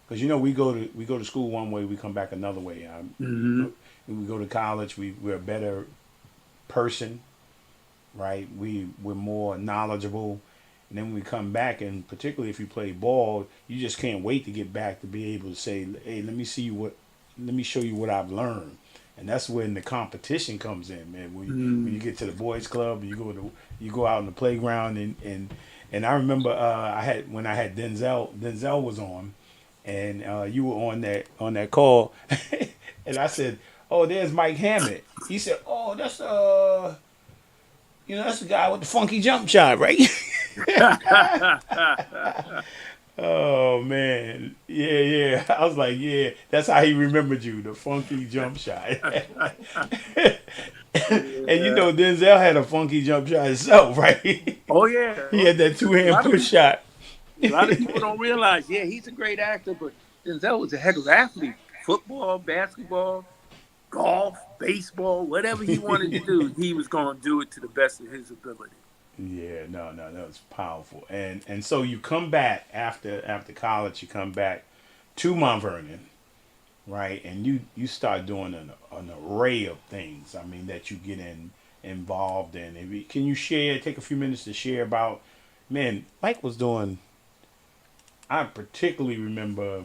because we go to school one way, we come back another way. We go to college, we're a better person, right? We're more knowledgeable, and then when we come back, and particularly if you play ball, you just can't wait to get back to be able to say, hey, let me show you what I've learned. And that's when the competition comes in, man. When you get to the boys club, you go out on the playground, and I remember when I had Denzel was on, and you were on that call, and I said, "Oh, there's Mike Hammett." He said, "Oh, that's that's the guy with the funky jump shot, right?" Oh man, yeah. I was like, yeah, that's how he remembered you, the funky jump shot. And Denzel had a funky jump shot himself, right? Oh yeah, he had that 2-hand push shot. A lot of people don't realize, he's a great actor, but Denzel was a heck of an athlete. Football, basketball, golf, baseball, whatever he wanted to do, he was going to do it to the best of his ability. Yeah, no, that was powerful. And so you come back after college, you come back to Mount Vernon, right? And you start doing an array of things, that you get involved in. Can you take a few minutes to share about, man, Mike was doing, I particularly remember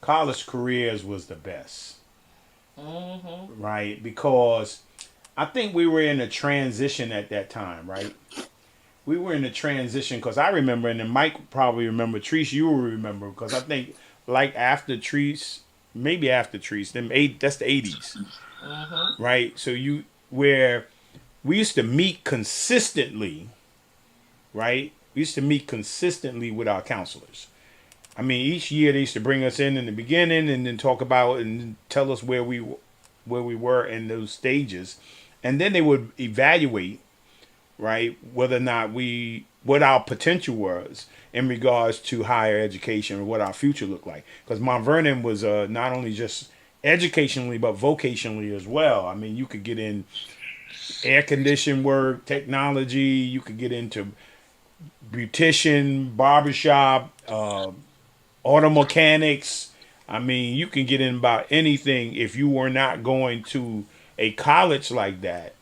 college careers was the best, right? Because I think we were in a transition at that time, right? We were in a transition, because I remember, and then Mike probably remember, Treese, you will remember, because I think after Treese, maybe after Treese, that's the 80s, right? So where we used to meet consistently, right? We used to meet consistently with our counselors. Each year they used to bring us in the beginning and then talk about and tell us where we were in those stages, and then they would evaluate, right, whether or not what our potential was in regards to higher education, or what our future looked like. Because Mount Vernon was not only just educationally, but vocationally as well. You could get in air conditioning work, technology, you could get into beautician, barbershop, auto mechanics. You can get in about anything if you were not going to a college like that.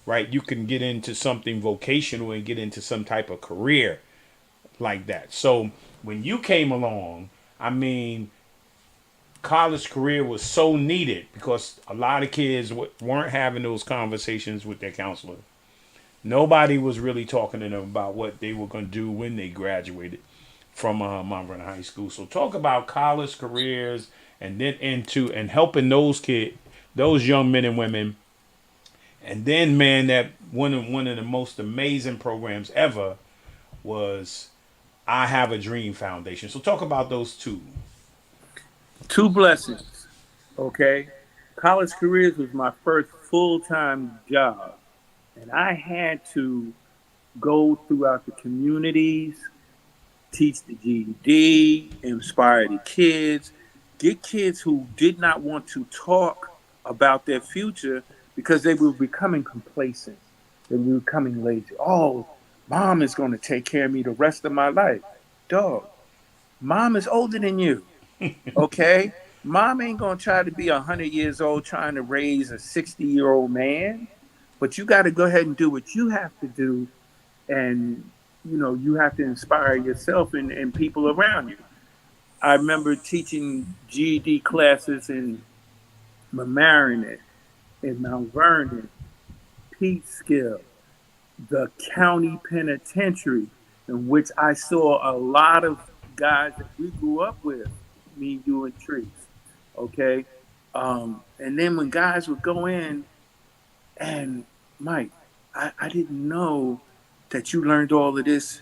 Right, you can get into something vocational and get into some type of career like that. So when you came along, college career was so needed, because a lot of kids weren't having those conversations with their counselor. Nobody was really talking to them about what they were going to do when they graduated from Mount Vernon High School. So talk about college careers, and then and helping those young men and women. And then, man, that one of the most amazing programs ever was I Have a Dream Foundation. So talk about those two. Two blessings, okay? College careers was my first full-time job. And I had to go throughout the communities, teach the GED, inspire the kids, get kids who did not want to talk about their future because they were becoming complacent. They were becoming lazy. Oh, mom is going to take care of me the rest of my life. Dog, mom is older than you. Okay? Mom ain't going to try to be 100 years old trying to raise a 60-year-old man. But you got to go ahead and do what you have to do. And, you have to inspire yourself and people around you. I remember teaching GED classes in Mamaroneck, in Mount Vernon, Peekskill, the county penitentiary, in which I saw a lot of guys that we grew up with, me, you, and Trees. Okay. And then when guys would go in, and Mike, I didn't know that you learned all of this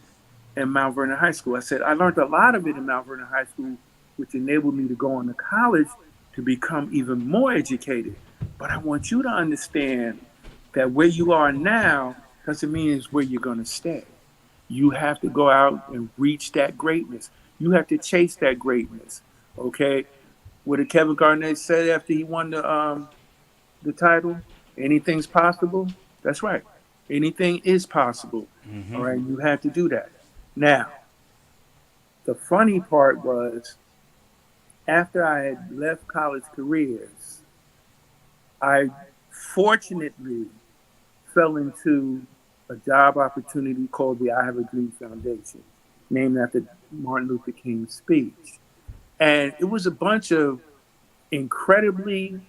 in Mount Vernon High School. I said, I learned a lot of it in Mount Vernon High School, which enabled me to go on to college to become even more educated. But I want you to understand that where you are now doesn't mean it's where you're going to stay. You have to go out and reach that greatness. You have to chase that greatness. Okay? What did Kevin Garnett say after he won the title? Anything's possible? That's right. Anything is possible. All right? You have to do that. Now, the funny part was, after I had left college careers, I fortunately fell into a job opportunity called the I Have a Dream Foundation, named after Martin Luther King's speech. And it was a bunch of incredibly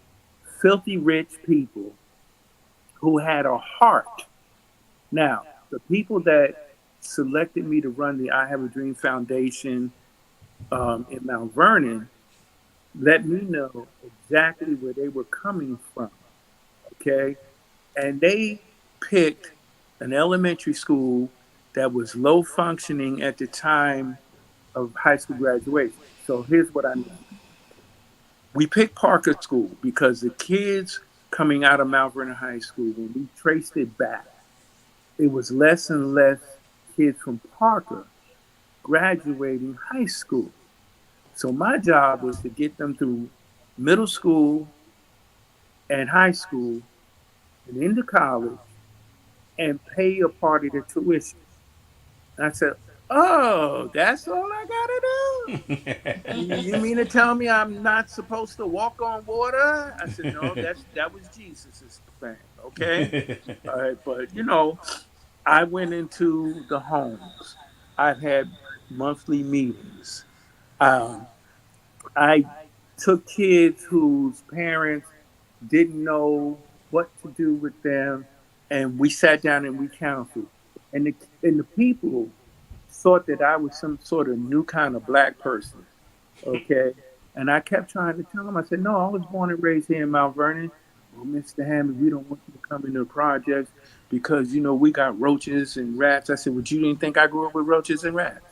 filthy rich people who had a heart. Now, the people that selected me to run the I Have a Dream Foundation in Mount Vernon let me know exactly where they were coming from, okay? And they picked an elementary school that was low functioning at the time of high school graduation. So here's what I mean. We picked Parker School because the kids coming out of Mount Vernon High School, when we traced it back, it was less and less kids from Parker graduating high school. So my job was to get them through middle school and high school and into college and pay a part of their tuition. And I said, oh, that's all I gotta do? You mean to tell me I'm not supposed to walk on water? I said, no, that was Jesus' thing, okay? All right, but I went into the homes. I've had monthly meetings. I took kids whose parents didn't know what to do with them, and we sat down and we counseled. And the people thought that I was some sort of new kind of black person, okay? And I kept trying to tell them, I said, no, I was born and raised here in Mount Vernon. Well, Mr. Hammett, we don't want you to come into the projects because, we got roaches and rats. I said, well, you didn't think I grew up with roaches and rats?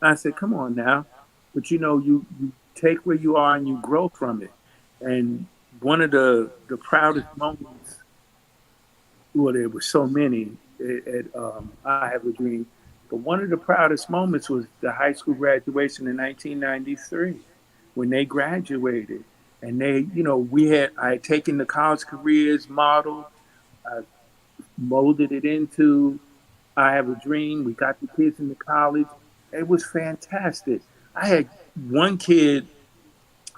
I said, come on now. But, you take where you are and you grow from it. And one of the proudest moments, well, there were so many at I Have a Dream, but one of the proudest moments was the high school graduation in 1993 when they graduated. And they, I had taken the college careers model, I molded it into I Have a Dream. We got the kids into college. It was fantastic. I had one kid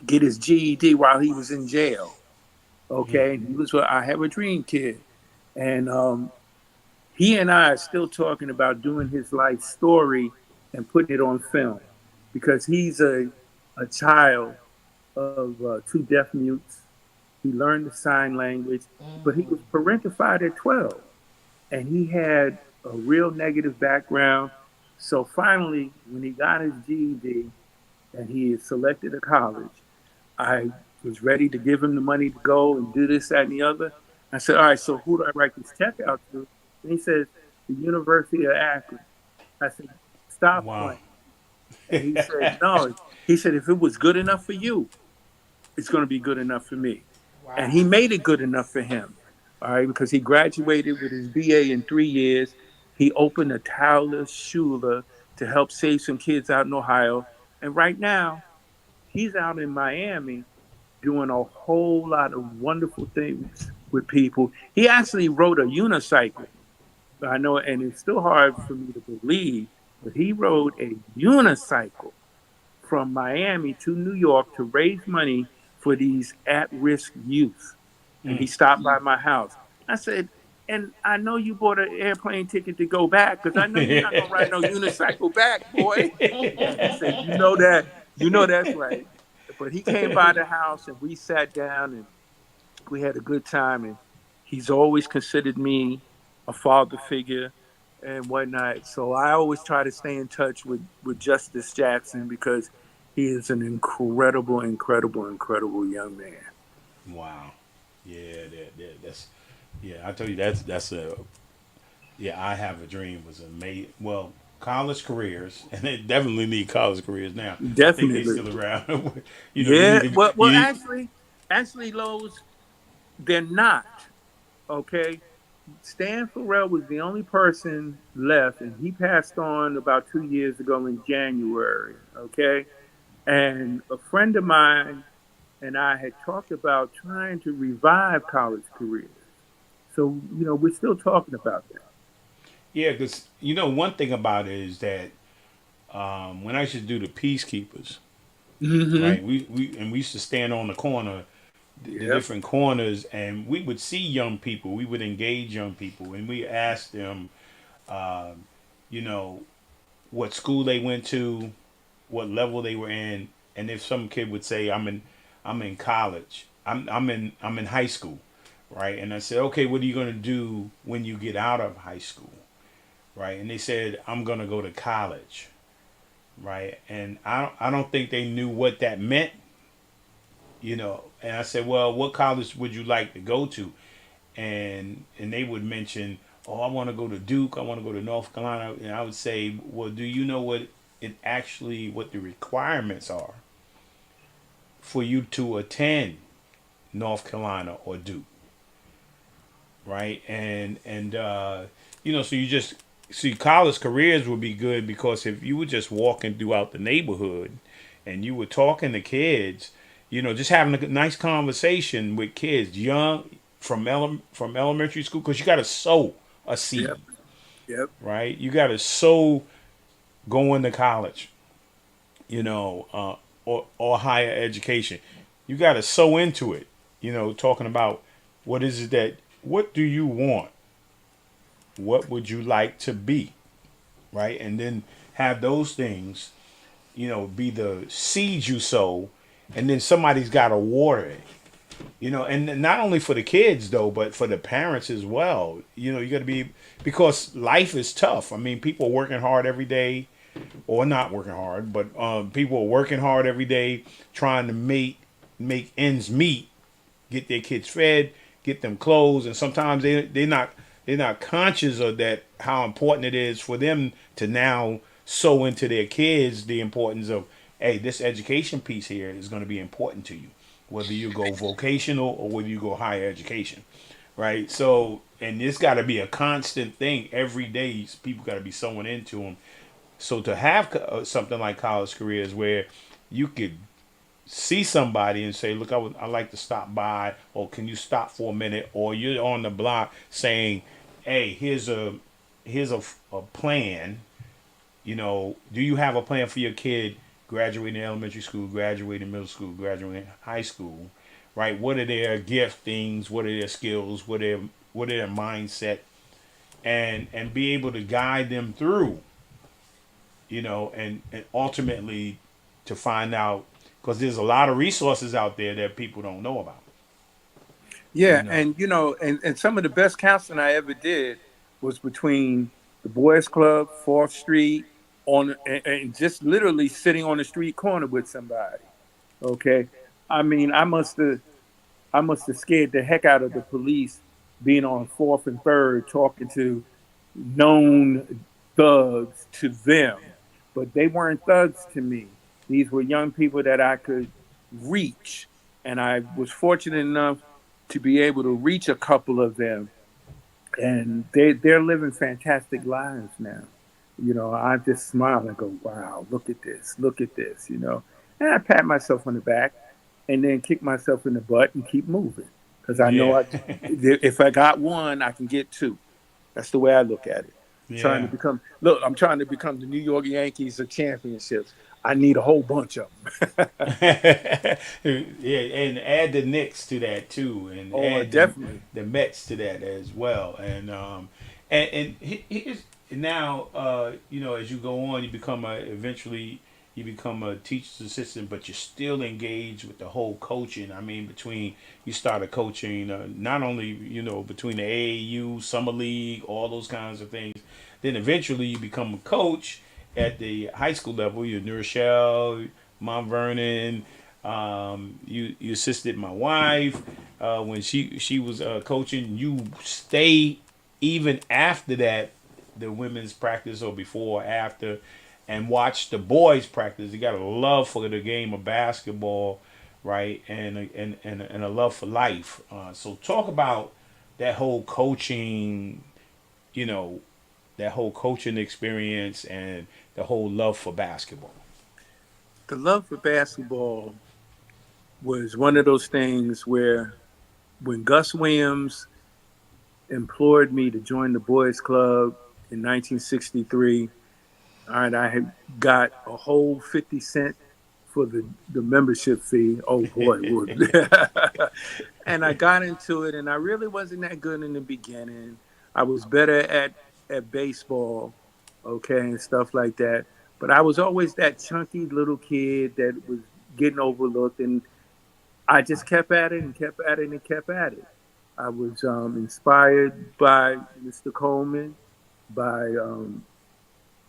get his GED while he was in jail. Okay, he was what I Have a Dream kid, and he and I are still talking about doing his life story and putting it on film, because he's a child of two deaf mutes. He learned the sign language, but he was parentified at 12, and he had a real negative background. So finally, when he got his GED and he had selected a college, I was ready to give him the money to go and do this, that, and the other. I said, all right, so who do I write this check out to? And he says, the University of Akron. I said, stop playing. And he said, no. He said, if it was good enough for you, it's going to be good enough for me. Wow. And he made it good enough for him, all right, because he graduated with his BA in 3 years. He opened a Towler Schuler to help save some kids out in Ohio. And right now, he's out in Miami doing a whole lot of wonderful things with people. He actually rode a unicycle. I know, and it's still hard for me to believe, but he rode a unicycle from Miami to New York to raise money for these at-risk youth. And he stopped by my house. I said, and I know you bought an airplane ticket to go back because I know you're not going to ride no unicycle back, boy. I said, you know that's right. But he came by the house and we sat down and we had a good time. And he's always considered me a father figure and whatnot. So I always try to stay in touch with Justice Jackson because he is an incredible, incredible, incredible young man. Wow. Yeah, that's I told you that's a I Have a Dream was amazing. Well, college careers, and they definitely need college careers now. Definitely. I think they still around. Actually, Lowe's, they're not. Okay, Stan Farrell was the only person left, and he passed on about 2 years ago in January. Okay, and a friend of mine and I had talked about trying to revive college careers. So, we're still talking about that. Yeah, because, one thing about it is that when I used to do the Peacekeepers, right, we used to stand on the corner, the different corners, and we would see young people. We would engage young people, and we asked them, what school they went to, what level they were in, and if some kid would say, I'm in college, I'm in high school, right? And I said, okay, what are you going to do when you get out of high school, right? And they said, I'm going to go to college, right? And I don't think they knew what that meant, And I said, well, what college would you like to go to? And they would mention, oh, I want to go to Duke, I want to go to North Carolina. And I would say, well, do you know what the requirements are for you to attend North Carolina or Duke, right? And so you just see college careers would be good because if you were just walking throughout the neighborhood and you were talking to kids, just having a nice conversation with kids young from elementary school, because you got to sow a seed, Yep. right? You got to sow going to college, or higher education. You got to sow into it, talking about what do you want? What would you like to be? Right? And then have those things, be the seeds you sow, and then somebody's got to water it. And not only for the kids though, but for the parents as well. You got to be, because life is tough. I mean, people are working hard every day, or not working hard, but people are working hard every day trying to make ends meet, get their kids fed, get them clothes, and sometimes they're not conscious of that, how important it is for them to now sow into their kids the importance of, hey, this education piece here is going to be important to you, whether you go vocational or whether you go higher education, right? So, and it's got to be a constant thing every day. People got to be sowing into them. So to have something like college careers where you could see somebody and say, look, I'd like to stop by, or can you stop for a minute? Or you're on the block saying, hey, here's a plan. Do you have a plan for your kid graduating elementary school, graduating middle school, graduating high school, right? What are their giftings? What are their skills? What are their mindset? And be able to guide them through, and ultimately to find out, because there's a lot of resources out there that people don't know about. Yeah, and some of the best counseling I ever did was between the Boys Club, 4th Street, and just literally sitting on the street corner with somebody. Okay, I mean, I must have scared the heck out of the police being on 4th and 3rd talking to known thugs to them, but they weren't thugs to me. These were young people that I could reach, and I was fortunate enough to be able to reach a couple of them, and they're living fantastic lives now. I just smile and go, wow, look at this, And I pat myself on the back and then kick myself in the butt and keep moving. Because I know Yeah. if I got one, I can get two. That's the way I look at it. Yeah. I'm trying to become the New York Yankees of championships. I need a whole bunch of them. Yeah, and add the Knicks to that too, and Oh, add definitely. the Mets to that as well. Here's now, as you go on, eventually you become a teacher's assistant, but you're still engaged with the whole coaching. I mean, between you started coaching not only between the AAU, summer league, all those kinds of things. Then eventually you become a coach at the high school level. You're New Rochelle, Mount Vernon. You assisted my wife when she was coaching. You stay even after that, the women's practice or before or after, and watch the boys practice. You got a love for the game of basketball, right? And a love for life. So talk about that whole coaching, you know, that whole coaching experience and the whole love for basketball. The love for basketball was one of those things where when Gus Williams implored me to join the boys club in 1963, all right, I had got a whole 50 cent for the membership fee. Oh boy, it would. And I got into it, and I really wasn't that good in the beginning. I was better at baseball, okay, and stuff like that. But I was always that chunky little kid that was getting overlooked, and I just kept at it and kept at it and kept at it. I was inspired by Mr. Coleman, by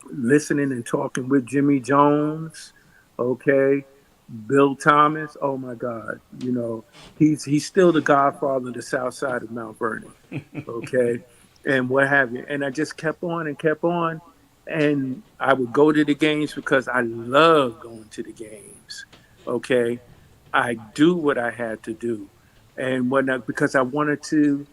listening and talking with Jimmy Jones, okay, Bill Thomas. Oh my God, he's still the godfather of the South Side of Mount Vernon, okay, and what have you. And I just kept on and kept on, and I would go to the games because I love going to the games, okay. I do what I had to do, and because I wanted to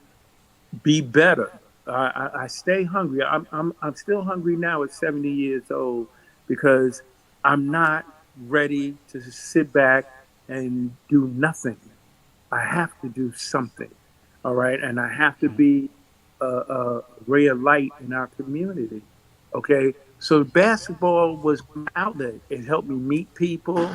be better. I stay hungry. I'm still hungry now at 70 years old because I'm not ready to sit back and do nothing. I have to do something. All right, and I have to be a ray of light in our community. Okay, so basketball was my outlet. It helped me meet people.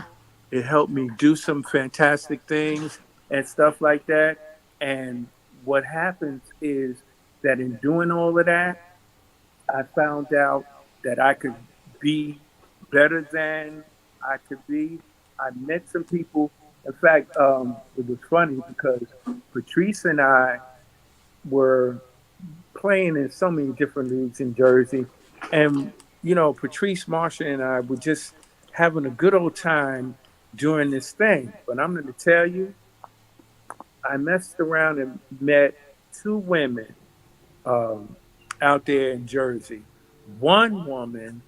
It helped me do some fantastic things and stuff like that. And what happens is that in doing all of that, I found out that I could be better than I could be. I met some people. In fact, it was funny because Patrice and I were playing in so many different leagues in Jersey. And, Patrice, Marsha, and I were just having a good old time doing this thing. But I'm going to tell you, I messed around and met two women out there in Jersey. One woman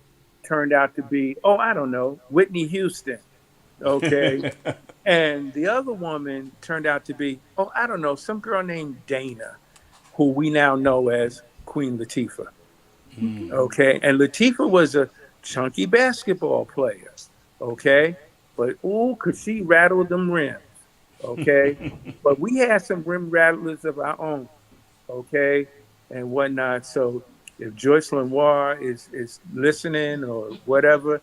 turned out to be, I don't know, Whitney Houston. Okay. And the other woman turned out to be, I don't know, some girl named Dana, who we now know as Queen Latifah. Okay. And Latifah was a chunky basketball player. Okay. But, could she rattle them rims? Okay. But we had some rim rattlers of our own. Okay. And whatnot. So if Joyce Lenoir is listening or whatever,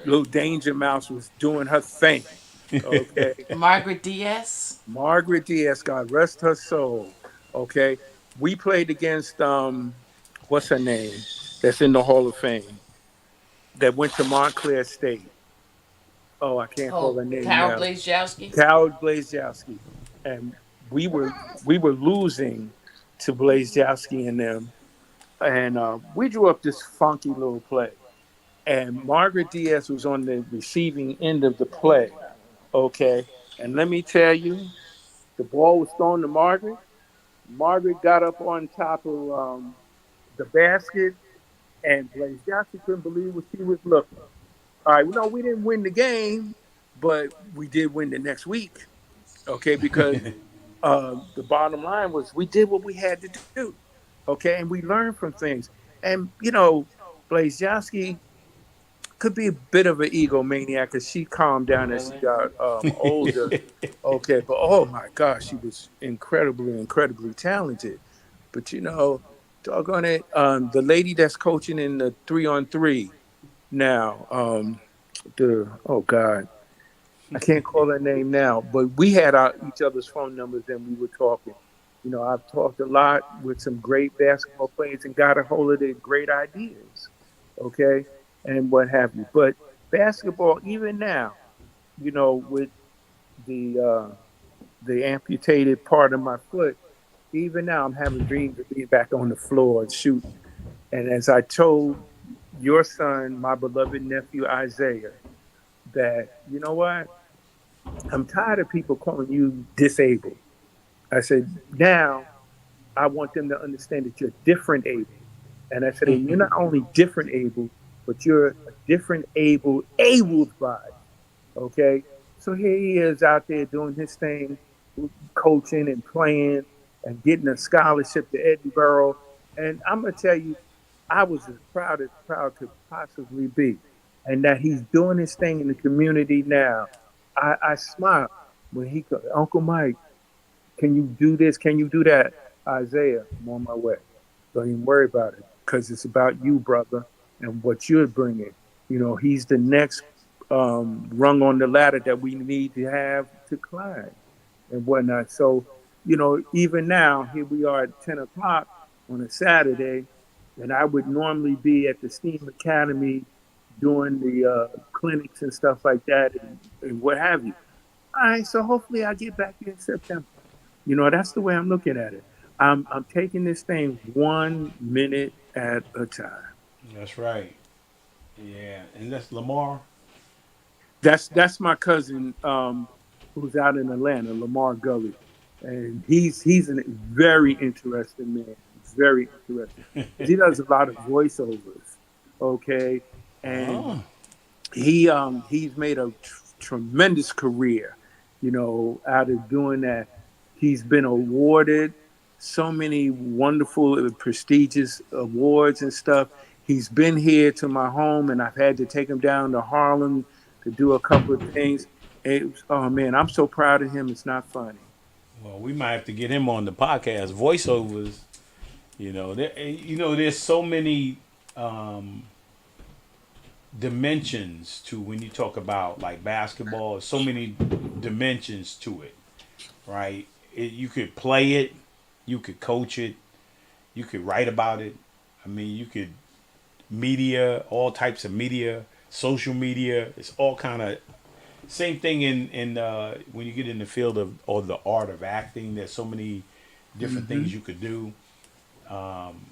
Little Danger Mouse was doing her thing. Okay. Margaret Diaz. Margaret Diaz, God rest her soul. Okay. We played against what's her name? That's in the Hall of Fame. That went to Montclair State. Oh, I can't call her name Carol now. Blazejowski. Carol Blazejowski. And we were losing to Blazejowski and them. And we drew up this funky little play. And Margaret Diaz was on the receiving end of the play. Okay. And let me tell you, the ball was thrown to Margaret. Margaret got up on top of the basket, and Blazejowski couldn't believe what she was looking. All right, we didn't win the game, but we did win the next week. Okay, because the bottom line was we did what we had to do. Okay, and we learned from things. And Blazejowski could be a bit of an egomaniac because she calmed down as she Really? got older. Okay, but oh my gosh, she was incredibly talented. But doggone it, the lady that's coaching in the 3-on-3 now, the oh God, I can't call her name now, but we had each other's phone numbers and we were talking. I've talked a lot with some great basketball players and got a hold of their great ideas, okay, and what have you. But basketball, even now, with the amputated part of my foot, even now I'm having dreams of being back on the floor and shooting. And as I told your son, my beloved nephew Isaiah, that what, I'm tired of people calling you disabled. I said, now I want them to understand that you're different able. And I said, and you're not only different able, but you're a different abled body. Okay. So here he is out there doing his thing, coaching and playing and getting a scholarship to Edinburgh. And I'm going to tell you, I was as proud could possibly be. And that he's doing his thing in the community now. I smile when he goes, Uncle Mike, can you do this? Can you do that? Isaiah, I'm on my way. Don't even worry about it because it's about you, brother, and what you're bringing. He's the next rung on the ladder that we need to have to climb and whatnot. So, even now, here we are at 10 o'clock on a Saturday, and I would normally be at the STEAM Academy doing the clinics and stuff like that and what have you. All right, so hopefully I get back in September. That's the way I'm looking at it. I'm taking this thing 1 minute at a time. That's right. Yeah, and that's Lamar. That's my cousin who's out in Atlanta, Lamar Gully, and he's a very interesting man. Very interesting. He does a lot of voiceovers. Okay, and he's made a tremendous career, out of doing that. He's been awarded so many wonderful and prestigious awards and stuff. He's been here to my home, and I've had to take him down to Harlem to do a couple of things. Oh man, I'm so proud of him. It's not funny. Well, we might have to get him on the podcast. Voiceovers, there's so many dimensions to when you talk about like basketball. So many dimensions to it, right? You could play it, you could coach it, you could write about it. I mean, you could media, all types of media, social media. It's all kind of same thing in when you get in the field of or the art of acting. There's so many different things you could do.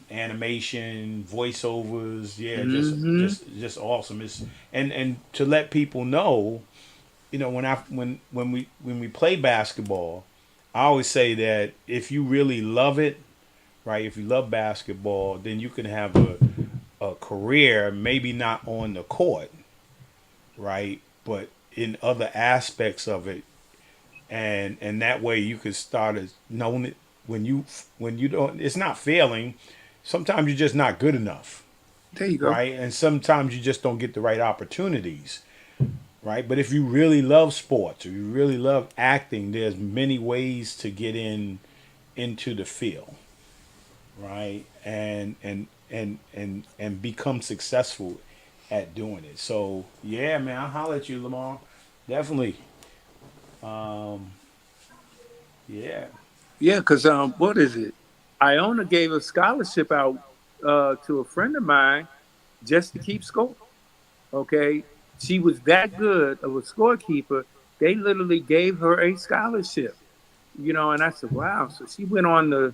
Animation, voiceovers, just awesome. It's and to let people know, when we play basketball, I always say that if you really love it, right? If you love basketball, then you can have a career, maybe not on the court, right? But in other aspects of it, and that way you can start as knowing it when you don't. It's not failing. Sometimes you're just not good enough. There you go. Right, and sometimes you just don't get the right opportunities. Right, but if you really love sports or you really love acting, there's many ways to get into the field, right, and become successful at doing it. So yeah, man, I'll holler at you, Lamar. Definitely. Yeah. Yeah, because what is it? Iona gave a scholarship out to a friend of mine just to keep score. Okay, she was that good of a scorekeeper. They literally gave her a scholarship. And I said, wow. So she went on the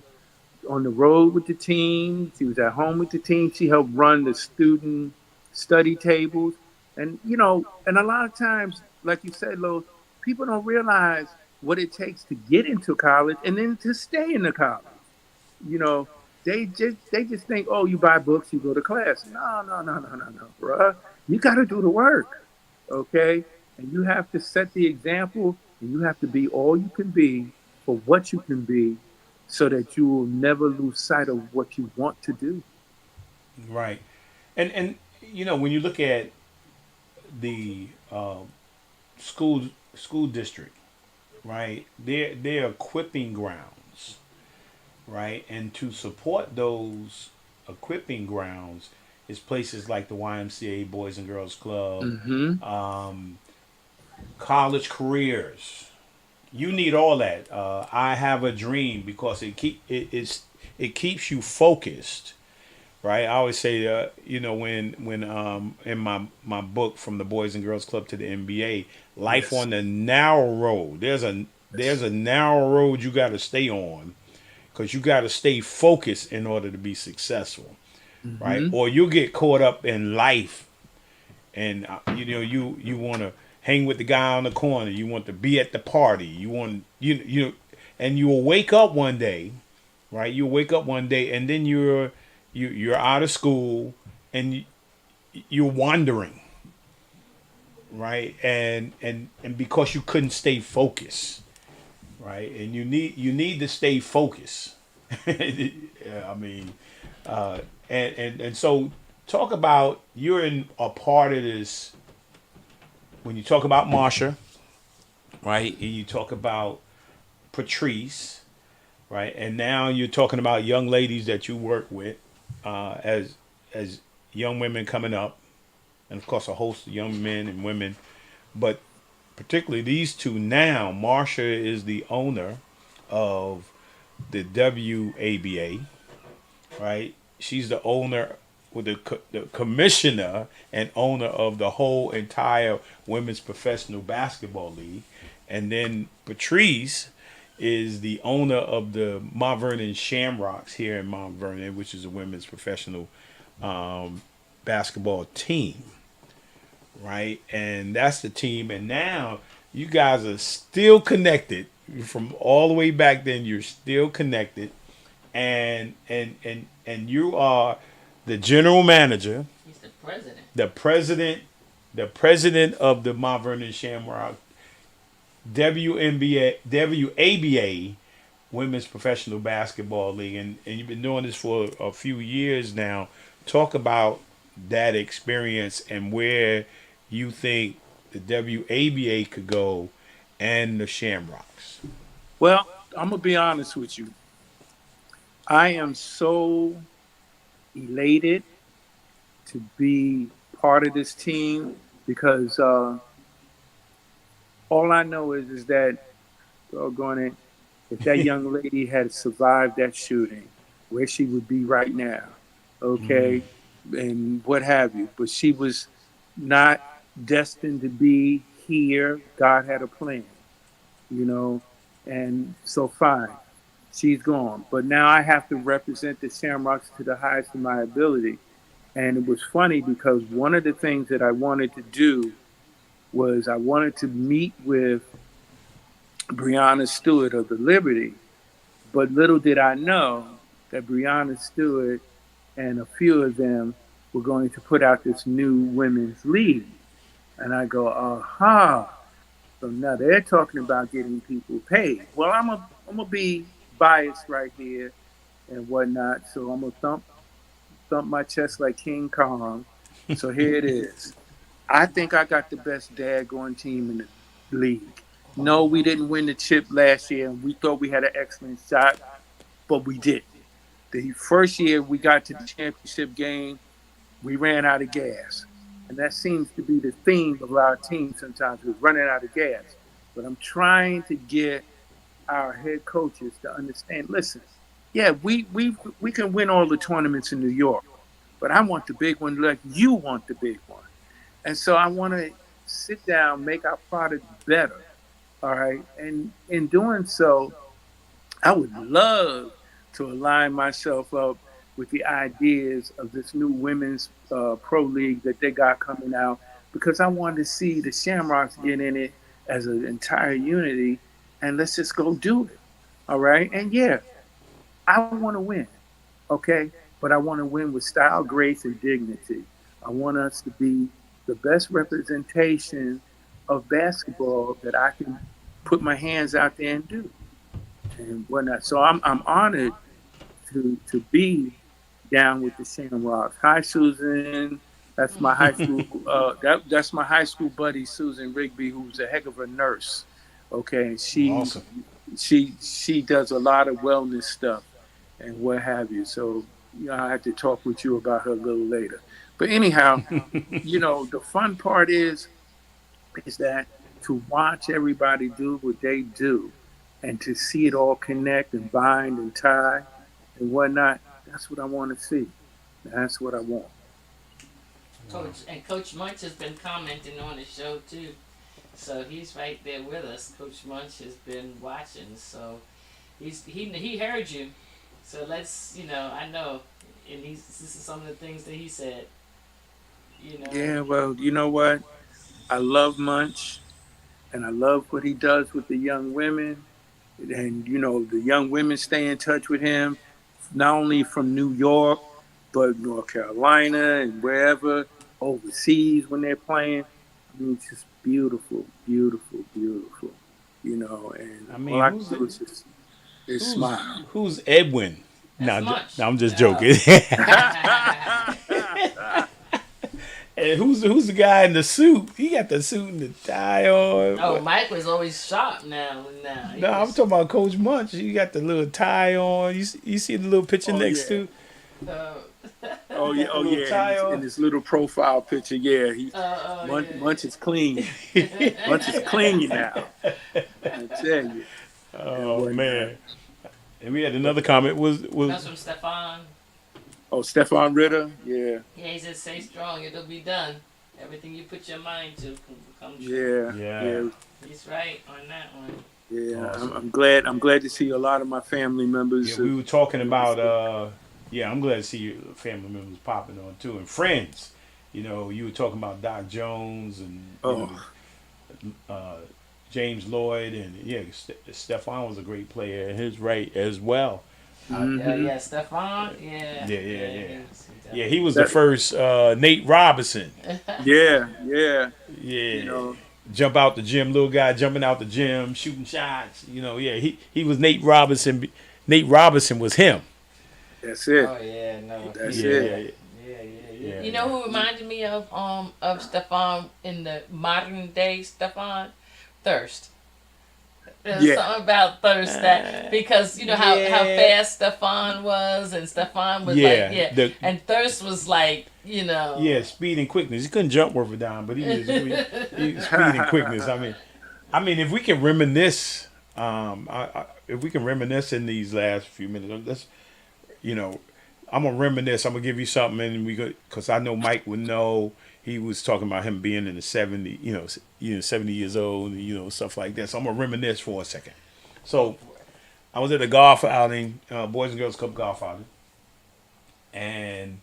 road with the team. She was at home with the team. She helped run the student study tables. And, and a lot of times, like you said, Lo, people don't realize what it takes to get into college and then to stay in the college. They just think, oh, you buy books, you go to class. No, bruh. You got to do the work, okay? And you have to set the example, and you have to be all you can be for what you can be so that you will never lose sight of what you want to do. Right. And when you look at the school school district, right? They're equipping grounds, right? And to support those equipping grounds is places like the YMCA Boys and Girls Club, Mm-hmm. college careers. You need all that. I have a dream because it keeps you focused, right? I always say, when in my book From the Boys and Girls Club to the NBA, life Yes. on the narrow road. There's a narrow road you got to stay on because you got to stay focused in order to be successful, right? Mm-hmm. Or you'll get caught up in life, and you want to hang with the guy on the corner. You want to be at the party. You want and you'll wake up one day, right? You'll wake up one day, and then you're out of school, and you're wandering, right? And because you couldn't stay focused, right? And you need to stay focused. Yeah, I mean, and so talk about you're in a part of this when you talk about Marsha, right? And you talk about Patrice, right? And now you're talking about young ladies that you work with, as young women coming up, and of course a host of young men and women, but particularly these two now. Marsha is the owner of the WABA, right? She's the owner with the commissioner and owner of the whole entire women's professional basketball league. And then Patrice is the owner of the Mount Vernon Shamrocks here in Mount Vernon, which is a women's professional basketball team, right? And that's the team. And now you guys are still connected from all the way back then. You're still connected, and you are the general manager, He's the president. the president of the Mount Vernon Shamrock WABA Women's Professional Basketball League, and you've been doing this for a few years now. Talk about that experience and where you think the WABA could go and the Shamrocks. Well, I'm gonna be honest with you. I am so elated to be part of this team because all I know is that if that young lady had survived that shooting, where she would be right now, okay, and what have you. But she was not destined to be here. God had a plan, and so fine. She's gone. But now I have to represent the Shamrocks to the highest of my ability. And it was funny because one of the things that I wanted to do was I wanted to meet with Breonna Stewart of the Liberty. But little did I know that Breonna Stewart and a few of them were going to put out this new women's league. And I go, aha. So now they're talking about getting people paid. Well, I'm gonna be biased right here and whatnot. So I'm gonna thump my chest like King Kong. So here it is. I think I got the best daggone team in the league. No, we didn't win the chip last year, and we thought we had an excellent shot, but we didn't. The first year we got to the championship game, we ran out of gas. And that seems to be the theme of our team sometimes, we're running out of gas. But I'm trying to get our head coaches to understand, listen, yeah, we can win all the tournaments in New York, but I want the big one like you want the big one. And so I want to sit down, make our product better, all right? And in doing so, I would love to align myself up with the ideas of this new women's pro league that they got coming out, because I wanted to see the Shamrocks get in it as an entire unity, and let's just go do it, all right? And yeah, I want to win, okay? But I want to win with style, grace, and dignity. I want us to be the best representation of basketball that I can put my hands out there and do and whatnot. So I'm honored to be down with the Shamrocks. Hi, Susan. That's my high school. That's my high school buddy Susan Rigby, who's a heck of a nurse. Okay, and Awesome. she does a lot of wellness stuff and what have you. So I have to talk with you about her a little later. But anyhow, the fun part is that to watch everybody do what they do, and to see it all connect and bind and tie and whatnot. That's what I want to see. That's what I want. Coach Munch has been commenting on the show too, so he's right there with us. Coach Munch has been watching, so he heard you. So let's I know, and this is some of the things that he said. Yeah, well, you know what? I love Munch, and I love what he does with the young women, and the young women stay in touch with him, not only from New York, but North Carolina and wherever. Overseas when they're playing. I mean, it's just beautiful, beautiful, beautiful. And I mean, all I can do is smile. Who's Edwin? No, I'm just joking. And who's the guy in the suit? He got the suit and the tie on. Oh, Mike was always sharp now. No, I'm talking about Coach Munch. He got the little tie on. You see the little picture next to? Oh yeah, in his little profile picture, Munch is clean. Munch is clean now. I tell you. Oh man! And we had another comment. That's from Stefan. Oh, Stefan Ritter, yeah. Yeah, he said, "Stay strong. It'll be done. Everything you put your mind to come true." Yeah. He's right on that one. Yeah, awesome. I'm glad to see a lot of my family members. Yeah, we were talking about. I'm glad to see your family members popping on too, and friends. You were talking about Doc Jones and James Lloyd, and Stefan was a great player in his right as well. Yeah, Stefan. Yeah. Yeah, he was the first Nate Robinson. Yeah. Jump out the gym, little guy jumping out the gym, shooting shots. He was Nate Robinson. Nate Robinson was him. That's it. Oh yeah, no. That's it. Yeah. You know who reminded me of Stefan in the modern day Stefan? Thirst. There's something about Thirst that because how fast Stefan was, and Stefan was and Thirst was like speed and quickness. He couldn't jump worth a dime, but he was speed and quickness. I mean, if we can reminisce, in these last few minutes, let's. I'm gonna reminisce. I'm gonna give you something, and because I know Mike would know. He was talking about him being in the 70, 70 years old, stuff like that. So I'm gonna reminisce for a second. So I was at a golf outing, Boys and Girls Club golf outing, and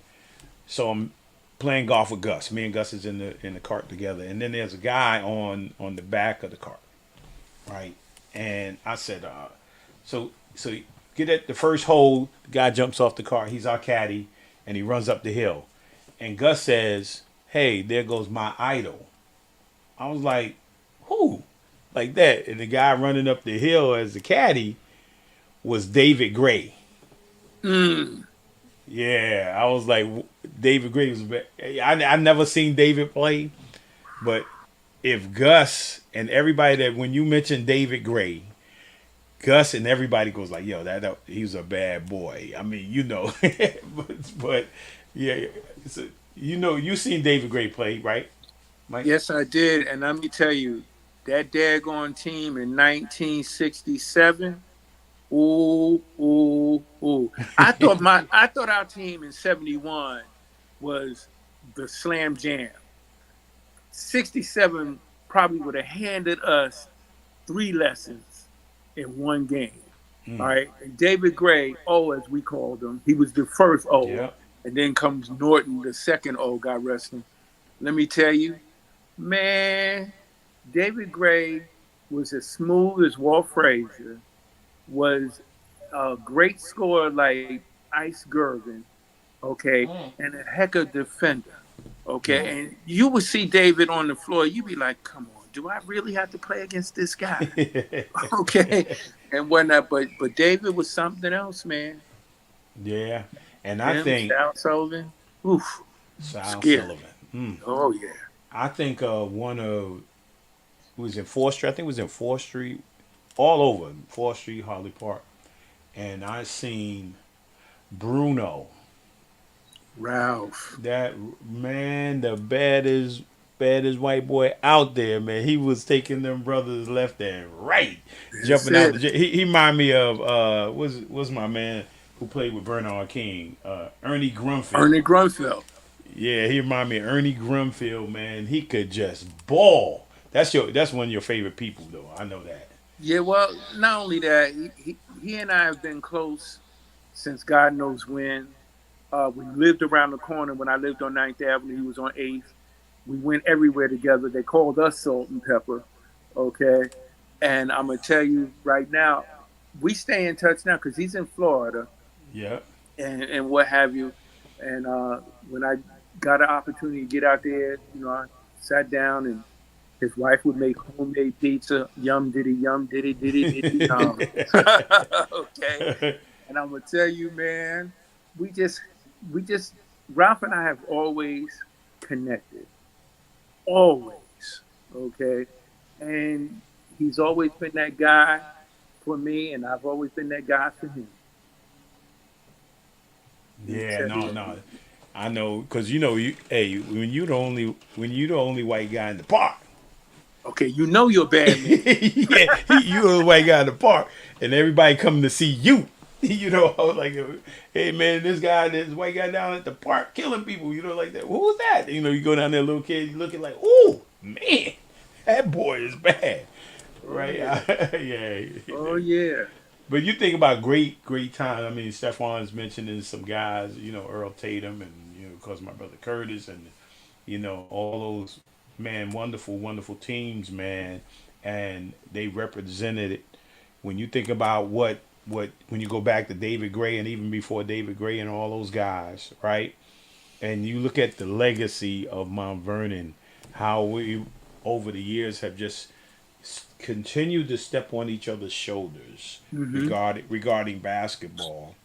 so I'm playing golf with Gus. Me and Gus is in the cart together, and then there's a guy on the back of the cart, right? And I said, so. Get at the first hole, the guy jumps off the cart. He's our caddy, and he runs up the hill. And Gus says, "Hey, there goes my idol." I was like, "Who?" Like that. And the guy running up the hill as the caddy was David Gray. Yeah, I was like, David Gray was. I never seen David play, but if Gus and everybody that when you mention David Gray. Gus and everybody goes like, "Yo, that he was a bad boy." I mean, but yeah, you seen David Gray play, right, Mike? Yes, I did, and let me tell you, that daggone team in 1967. Ooh. I thought our team in 71 was the Slam Jam. 67 probably would have handed us 3 lessons in one game. All right. And David Gray, as we called him, he was the first O. Yeah. And then comes Norton, the second O, God rest him. Let me tell you, man, David Gray was as smooth as Walt Frazier, was a great scorer like Ice Gervin, okay, and a heck of a defender, okay. And you would see David on the floor, you'd be like, come on. Do I really have to play against this guy? Okay. And whatnot. But David was something else, man. Yeah. And I think Sal Sullivan. Oof. Sal Sullivan. Oh yeah. I think one of it was in 4th Street. I think it was in 4th Street, all over 4th Street, Harley Park, and I seen Bruno. Ralph. That man, the baddest white boy out there, man. He was taking them brothers left and right, jumping out the. He remind me of what's my man who played with Bernard King, Ernie Grunfeld. Ernie Grunfeld. Yeah, he remind me of Ernie Grunfeld, man. He could just ball. That's one of your favorite people, though. I know that. Yeah, well, not only that, he and I have been close since God knows when. We lived around the corner when I lived on 9th Avenue. He was on 8th. We went everywhere together. They called us Salt and Pepper, okay? And I'm going to tell you right now, we stay in touch now because he's in Florida. Yeah. And what have you. And when I got an opportunity to get out there, I sat down and his wife would make homemade pizza. Yum diddy, diddy, diddy. Okay. And I'm going to tell you, man, we just, Ralph and I have always connected. Always. Okay. And he's always been that guy for me, and I've always been that guy for him. Yeah, no. I know, because when you're the only white guy in the park. Okay, you're a bad man. Yeah, you're the white guy in the park, and everybody coming to see you. Like, hey man, this white guy down at the park killing people. Like that. Who's that? You go down there, little kid, you looking like, ooh man, that boy is bad, right? Yeah. Oh yeah. But you think about great time. I mean, Stephon's mentioning some guys, Earl Tatum, and of course my brother Curtis, and all those, man, wonderful teams, man, and they represented it. When you think about what when you go back to David Gray and even before David Gray and all those guys, right? And you look at the legacy of Mount Vernon, how we over the years have just continued to step on each other's shoulders regarding basketball,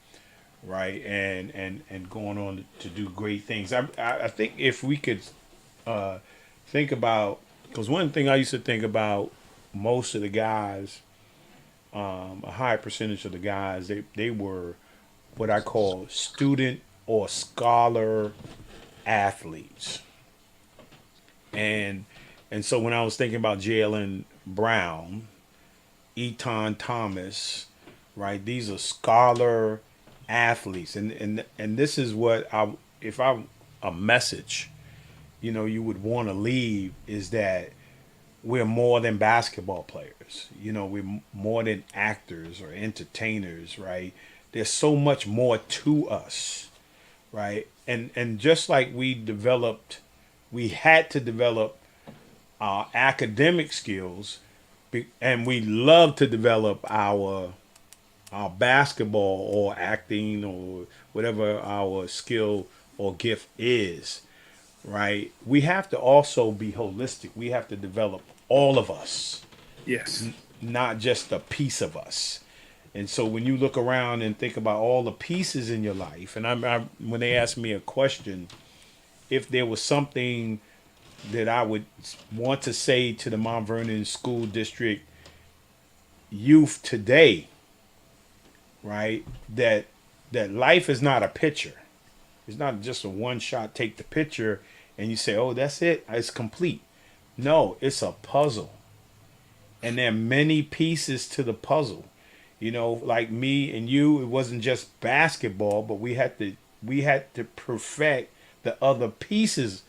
right? And going on to do great things. I think if we could think about, because one thing I used to think about, most of the guys, a high percentage of the guys, they were what I call student or scholar athletes. And so when I was thinking about Jaylen Brown, Eton Thomas, right? These are scholar athletes, and this is what if I'm a message, you would want to leave, is that we're more than basketball players. We're more than actors or entertainers, right? There's so much more to us, right? And just like we had to develop our academic skills, and we love to develop our basketball or acting or whatever our skill or gift is, right? We have to also be holistic. We have to develop all of us. Yes. Not just a piece of us. And so when you look around and think about all the pieces in your life, and I'm when they ask me a question, if there was something that I would want to say to the Mount Vernon School District youth today, right? That life is not a picture. It's not just a one shot, take the picture and you say, oh, that's it, it's complete. No, it's a puzzle. And there are many pieces to the puzzle. Like me and you, it wasn't just basketball, but we had to perfect the other pieces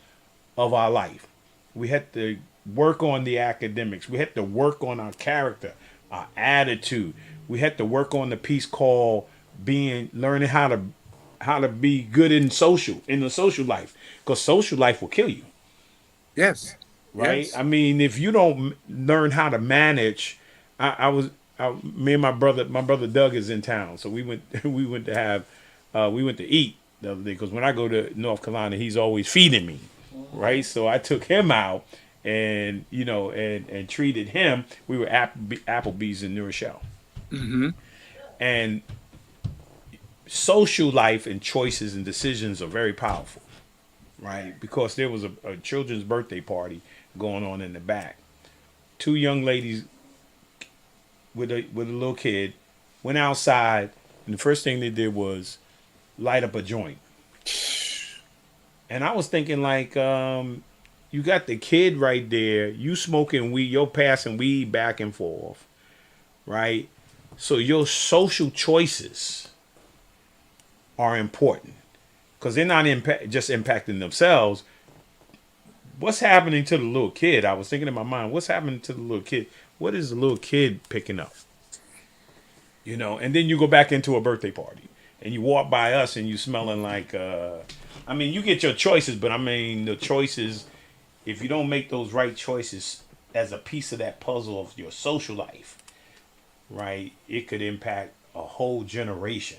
of our life. We had to work on the academics. We had to work on our character, our attitude. We had to work on the piece called learning how to be good in the social life, because social life will kill you. Yes. Right. Yes. I mean, if you don't learn how to manage, me and my brother Doug is in town, so we went to eat the other day, because when I go to North Carolina, he's always feeding me, right? So I took him out and and treated him. We were Applebee's in New Rochelle, and social life and choices and decisions are very powerful, right? Because there was a children's birthday party going on in the back. Two young ladies with a little kid went outside, and the first thing they did was light up a joint. And I was thinking, like, you got the kid right there, you smoking weed, you're passing weed back and forth, right? So your social choices are important because they're not just impacting themselves. What's happening to the little kid? I was thinking in my mind, what's happening to the little kid? What is the little kid picking up? You know, and then you go back into a birthday party and you walk by us and you smelling like, I mean, you get your choices, but I mean, the choices, if you don't make those right choices as a piece of that puzzle of your social life, right, it could impact a whole generation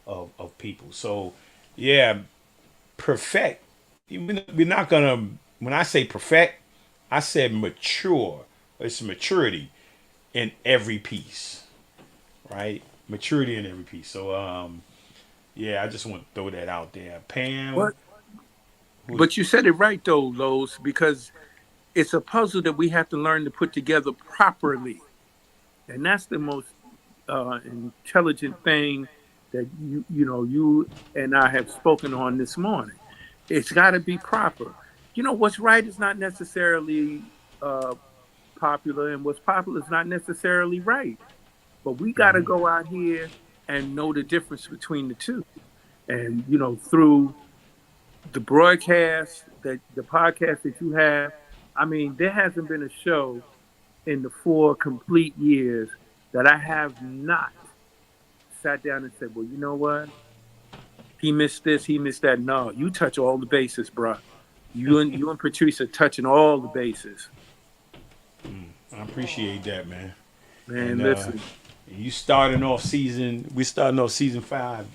of people. So, yeah, perfect. We're not going to, when I say perfect, I said mature. It's maturity in every piece, right? Maturity in every piece. So, yeah, I just want to throw that out there. Pam. But you said it right, though, Lowe's, because it's a puzzle that we have to learn to put together properly. And that's the most intelligent thing that you and I have spoken on this morning. It's got to be proper. You know, what's right is not necessarily popular, and what's popular is not necessarily right. But we got to go out here and know the difference between the two. And, you know, through the broadcast, the podcast that you have, I mean, there hasn't been a show in the 4 complete years that I have not sat down and said, well, you know what? He missed this, he missed that. No, you touch all the bases, bro. You and Patrice are touching all the bases. I appreciate that, man. Man, and, listen. We're starting off season 5.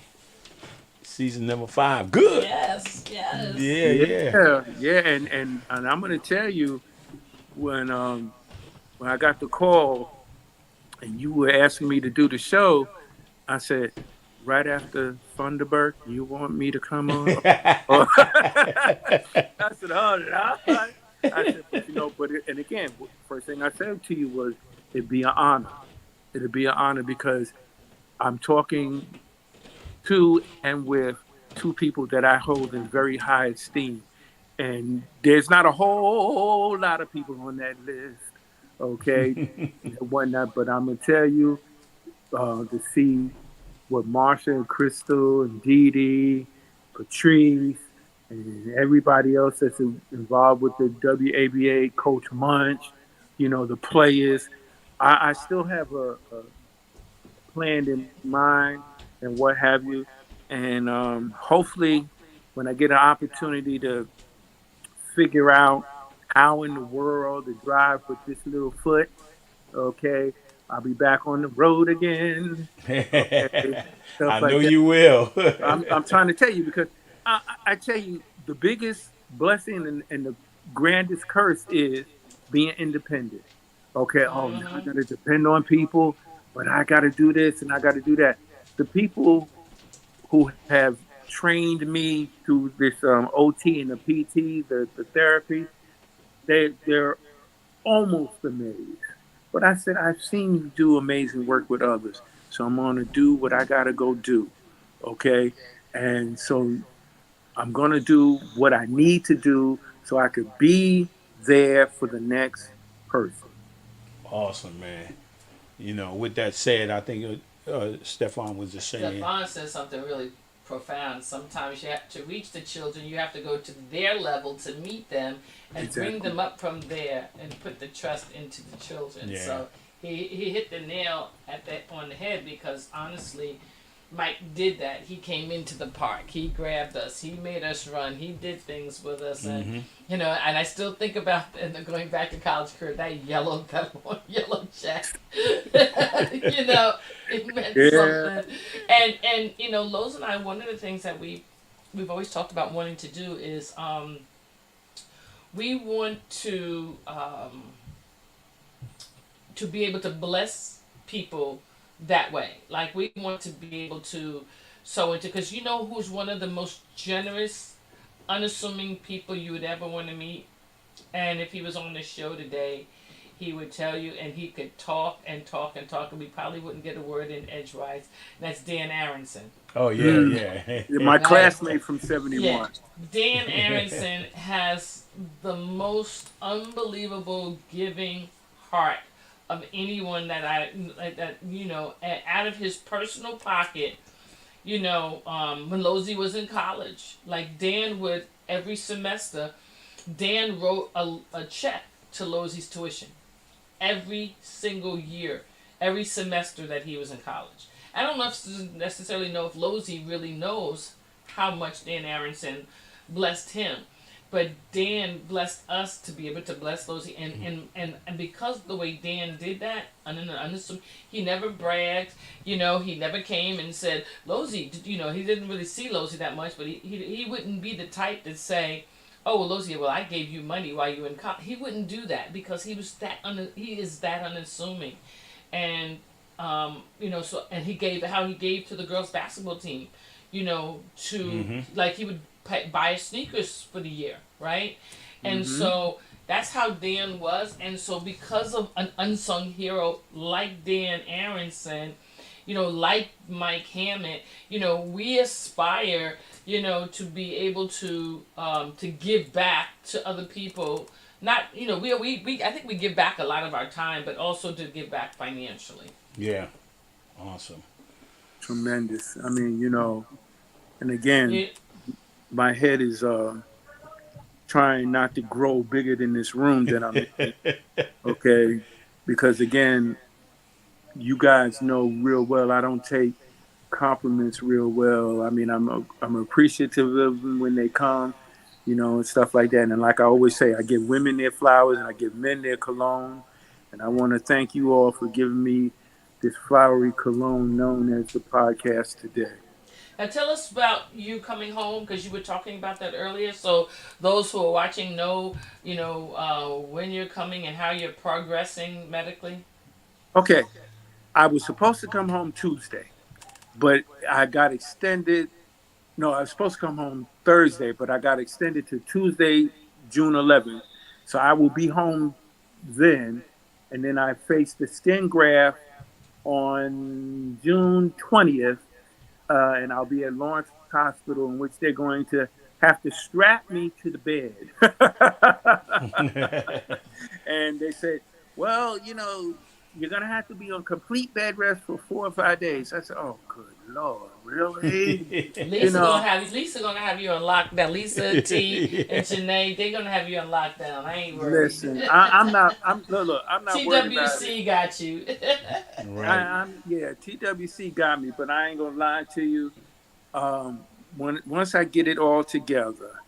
Season number 5. Good. Yes. Yeah. And I'm gonna tell you, when I got the call and you were asking me to do the show, I said, right after Thunderbird, you want me to come on? I said, oh, no. I said, but and again, first thing I said to you was, it'd be an honor. It'd be an honor because I'm talking to and with two people that I hold in very high esteem. And there's not a whole lot of people on that list, okay, and whatnot. But I'm going to tell you, to see what Marsha and Crystal and Dee Dee, Patrice, and everybody else that's involved with the WABA, Coach Munch, the players. I still have a plan in mind and what have you. And hopefully when I get an opportunity to figure out how in the world to drive with this little foot, okay, I'll be back on the road again. Okay, I know you will. I'm trying to tell you because I tell you, the biggest blessing and the grandest curse is being independent. Okay, now I got to depend on people, but I got to do this and I got to do that. The people who have trained me through this OT and the PT, the therapy, they're almost amazed. But I said, I've seen you do amazing work with others, so I'm going to do what I got to go do, okay? And so I'm going to do what I need to do so I could be there for the next person. Awesome, man. With that said, I think Stefan was just saying. Stefan says something really profound. Sometimes you have to reach the children. You have to go to their level to meet them and bring them up from there and put the trust into the children. Yeah. So he hit the nail on the head because honestly, Mike did that. He came into the park. He grabbed us. He made us run. He did things with us, and and I still think about going back to college career, that yellow jacket. It meant something. And Lowe's and I, one of the things that we've always talked about wanting to do is we want to be able to bless people that way. Like we want to be able to sow into, because who's one of the most generous unassuming people you would ever want to meet. And if he was on the show today, he would tell you, and he could talk and talk and talk, and we probably wouldn't get a word in edgewise. And that's Dan Aronson. Oh, yeah. My classmate from 71. Yeah. Dan Aronson has the most unbelievable giving heart of anyone that out of his personal pocket, when Losey was in college, like Dan would, every semester, Dan wrote a check to Losey's tuition every single year, every semester that he was in college. I don't necessarily know if Losey really knows how much Dan Aronson blessed him, but Dan blessed us to be able to bless Losey, and because of the way Dan did that, he never bragged, he never came and said, Losey, he didn't really see Losey that much, but he wouldn't be the type to say, oh, well, Losey, I gave you money while you were in college. He wouldn't do that because he is that unassuming, and and he gave to the girls basketball team, like he would buy sneakers for the year, right? And so that's how Dan was, and so because of an unsung hero like Dan Aronson, like Mike Hammett, we aspire, to be able to give back to other people. Not, we I think we give back a lot of our time, but also to give back financially. Yeah. Awesome. Tremendous. I mean, and again, my head is trying not to grow bigger than this room that I'm in. Okay? Because again, you guys know real well I don't take compliments real well. I mean, I'm appreciative of them when they come, and stuff like that. And like I always say, I give women their flowers and I give men their cologne. And I want to thank you all for giving me this flowery cologne known as the podcast today. Now tell us about you coming home, because you were talking about that earlier. So those who are watching know, when you're coming and how you're progressing medically. Okay. I was supposed to come home Tuesday, but I got extended. No, I was supposed to come home Thursday, but I got extended to Tuesday, June 11th. So I will be home then. And then I face the skin graft on June 20th. And I'll be at Lawrence Hospital, in which they're going to have to strap me to the bed. And they said, well, you're going to have to be on complete bed rest for 4 or 5 days. I said, oh, good Lord, really? Lisa going to have you on lockdown. Lisa, T, and Janae, they're going to have you on lockdown. I ain't worried. Listen, I'm not worried about it. TWC got you. Right. TWC got me, but I ain't going to lie to you. Once I get it all together,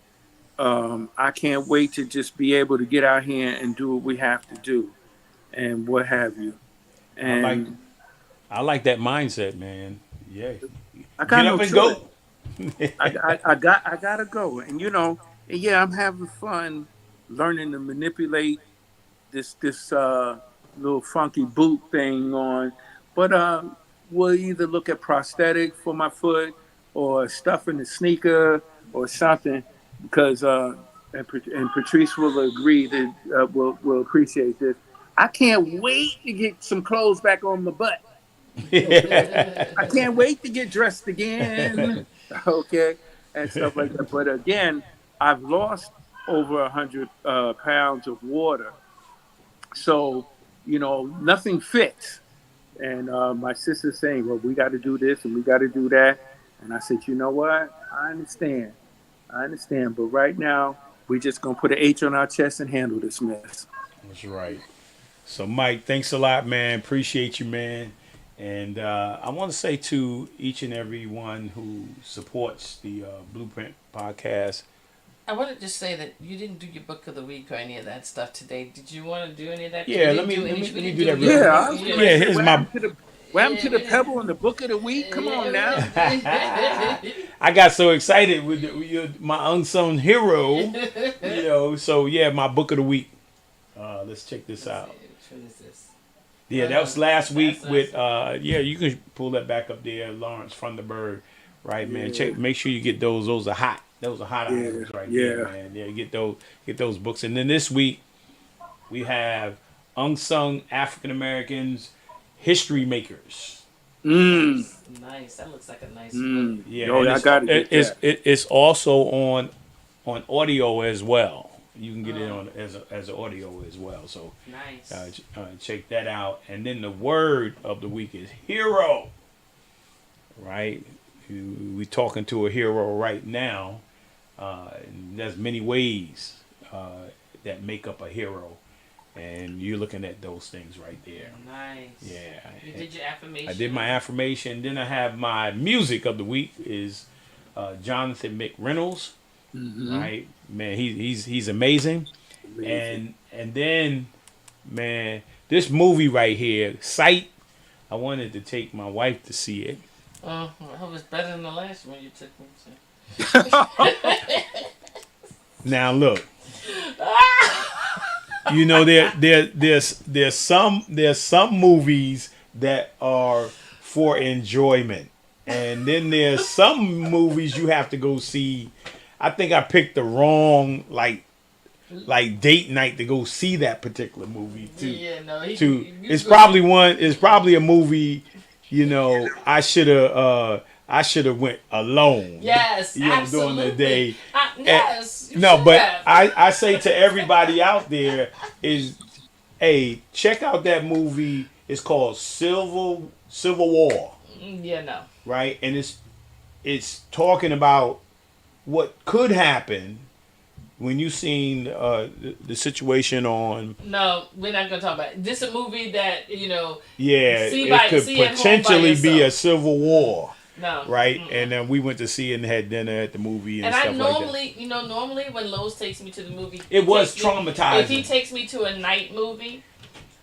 I can't wait to just be able to get out here and do what we have to do. And what have you. And I like that mindset, man. Yeah. I got Get up and go. I gotta go. And I'm having fun learning to manipulate this little funky boot thing on. But we'll either look at prosthetic for my foot or stuff in the sneaker or something, because and Patrice will agree that will appreciate this. I can't wait to get some clothes back on my butt. Okay? I can't wait to get dressed again. Okay, and stuff like that. But again, I've lost over 100 pounds of water, so nothing fits. And my sister's saying, "Well, we got to do this and we got to do that." And I said, "You know what? I understand. But right now, we're just gonna put an H on our chest and handle this mess." That's right. So, Mike, thanks a lot, man. Appreciate you, man. And I want to say to each and every one who supports the Blueprint podcast. I want to just say that you didn't do your book of the week or any of that stuff today. Did you want to do any of that? Yeah, let me do that. Here's my. Welcome to the Pebble and the book of the week. Come on now. I got so excited with my unsung hero. So yeah, my book of the week. Let's check this out. Which one is this? Yeah, that was last week with you can pull that back up there, Lawrence from the Bird, right, man? Make sure you get those. Those are hot. Those are hot items right there, man. Yeah, get those books. And then this week we have Unsung African Americans History Makers. Nice. That looks like a nice book. Yeah, I got it. It's also on audio as well. You can get it on as an audio as well. So nice. Check that out. And then the word of the week is hero. Right? We're talking to a hero right now. And there's many ways that make up a hero. And you're looking at those things right there. Nice. Yeah. You did your affirmation. I did my affirmation. Then I have my music of the week is Jonathan McReynolds. Right, man, he's amazing. And then, man, this movie right here, Sight. I wanted to take my wife to see it. Oh, it was better than the last one you took me to. Now look. You know, there's some movies that are for enjoyment, and then there's some movies you have to go see. I think I picked the wrong like date night to go see that particular movie too. Yeah, no, it's probably a movie. You know, I should have went alone. Yes, you know, absolutely. during the day. Yes. No, but I say to everybody out there is, hey, check out that movie. It's called Civil War. Yeah, no. Right, and it's talking about what could happen when you seen the situation on. No, we're not gonna talk about it. This is a movie that Yeah, it could potentially be a civil war. No. Right? Mm-mm. And then we went to see and had dinner at the movie and stuff like that. And I normally when Lowe's takes me to the movie, it was traumatizing. If he takes me to a night movie,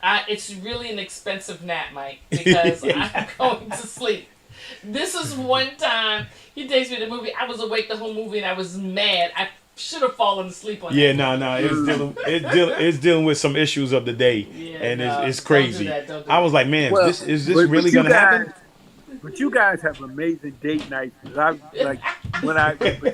it's really an expensive nap, Mike, because I'm going to sleep. This is one time he takes me to the movie. I was awake the whole movie and I was mad. I should have fallen asleep on that. No. It's dealing with some issues of the day, and it's crazy. Don't do that. I was like, man, is this really gonna happen? But you guys have amazing date nights. I like when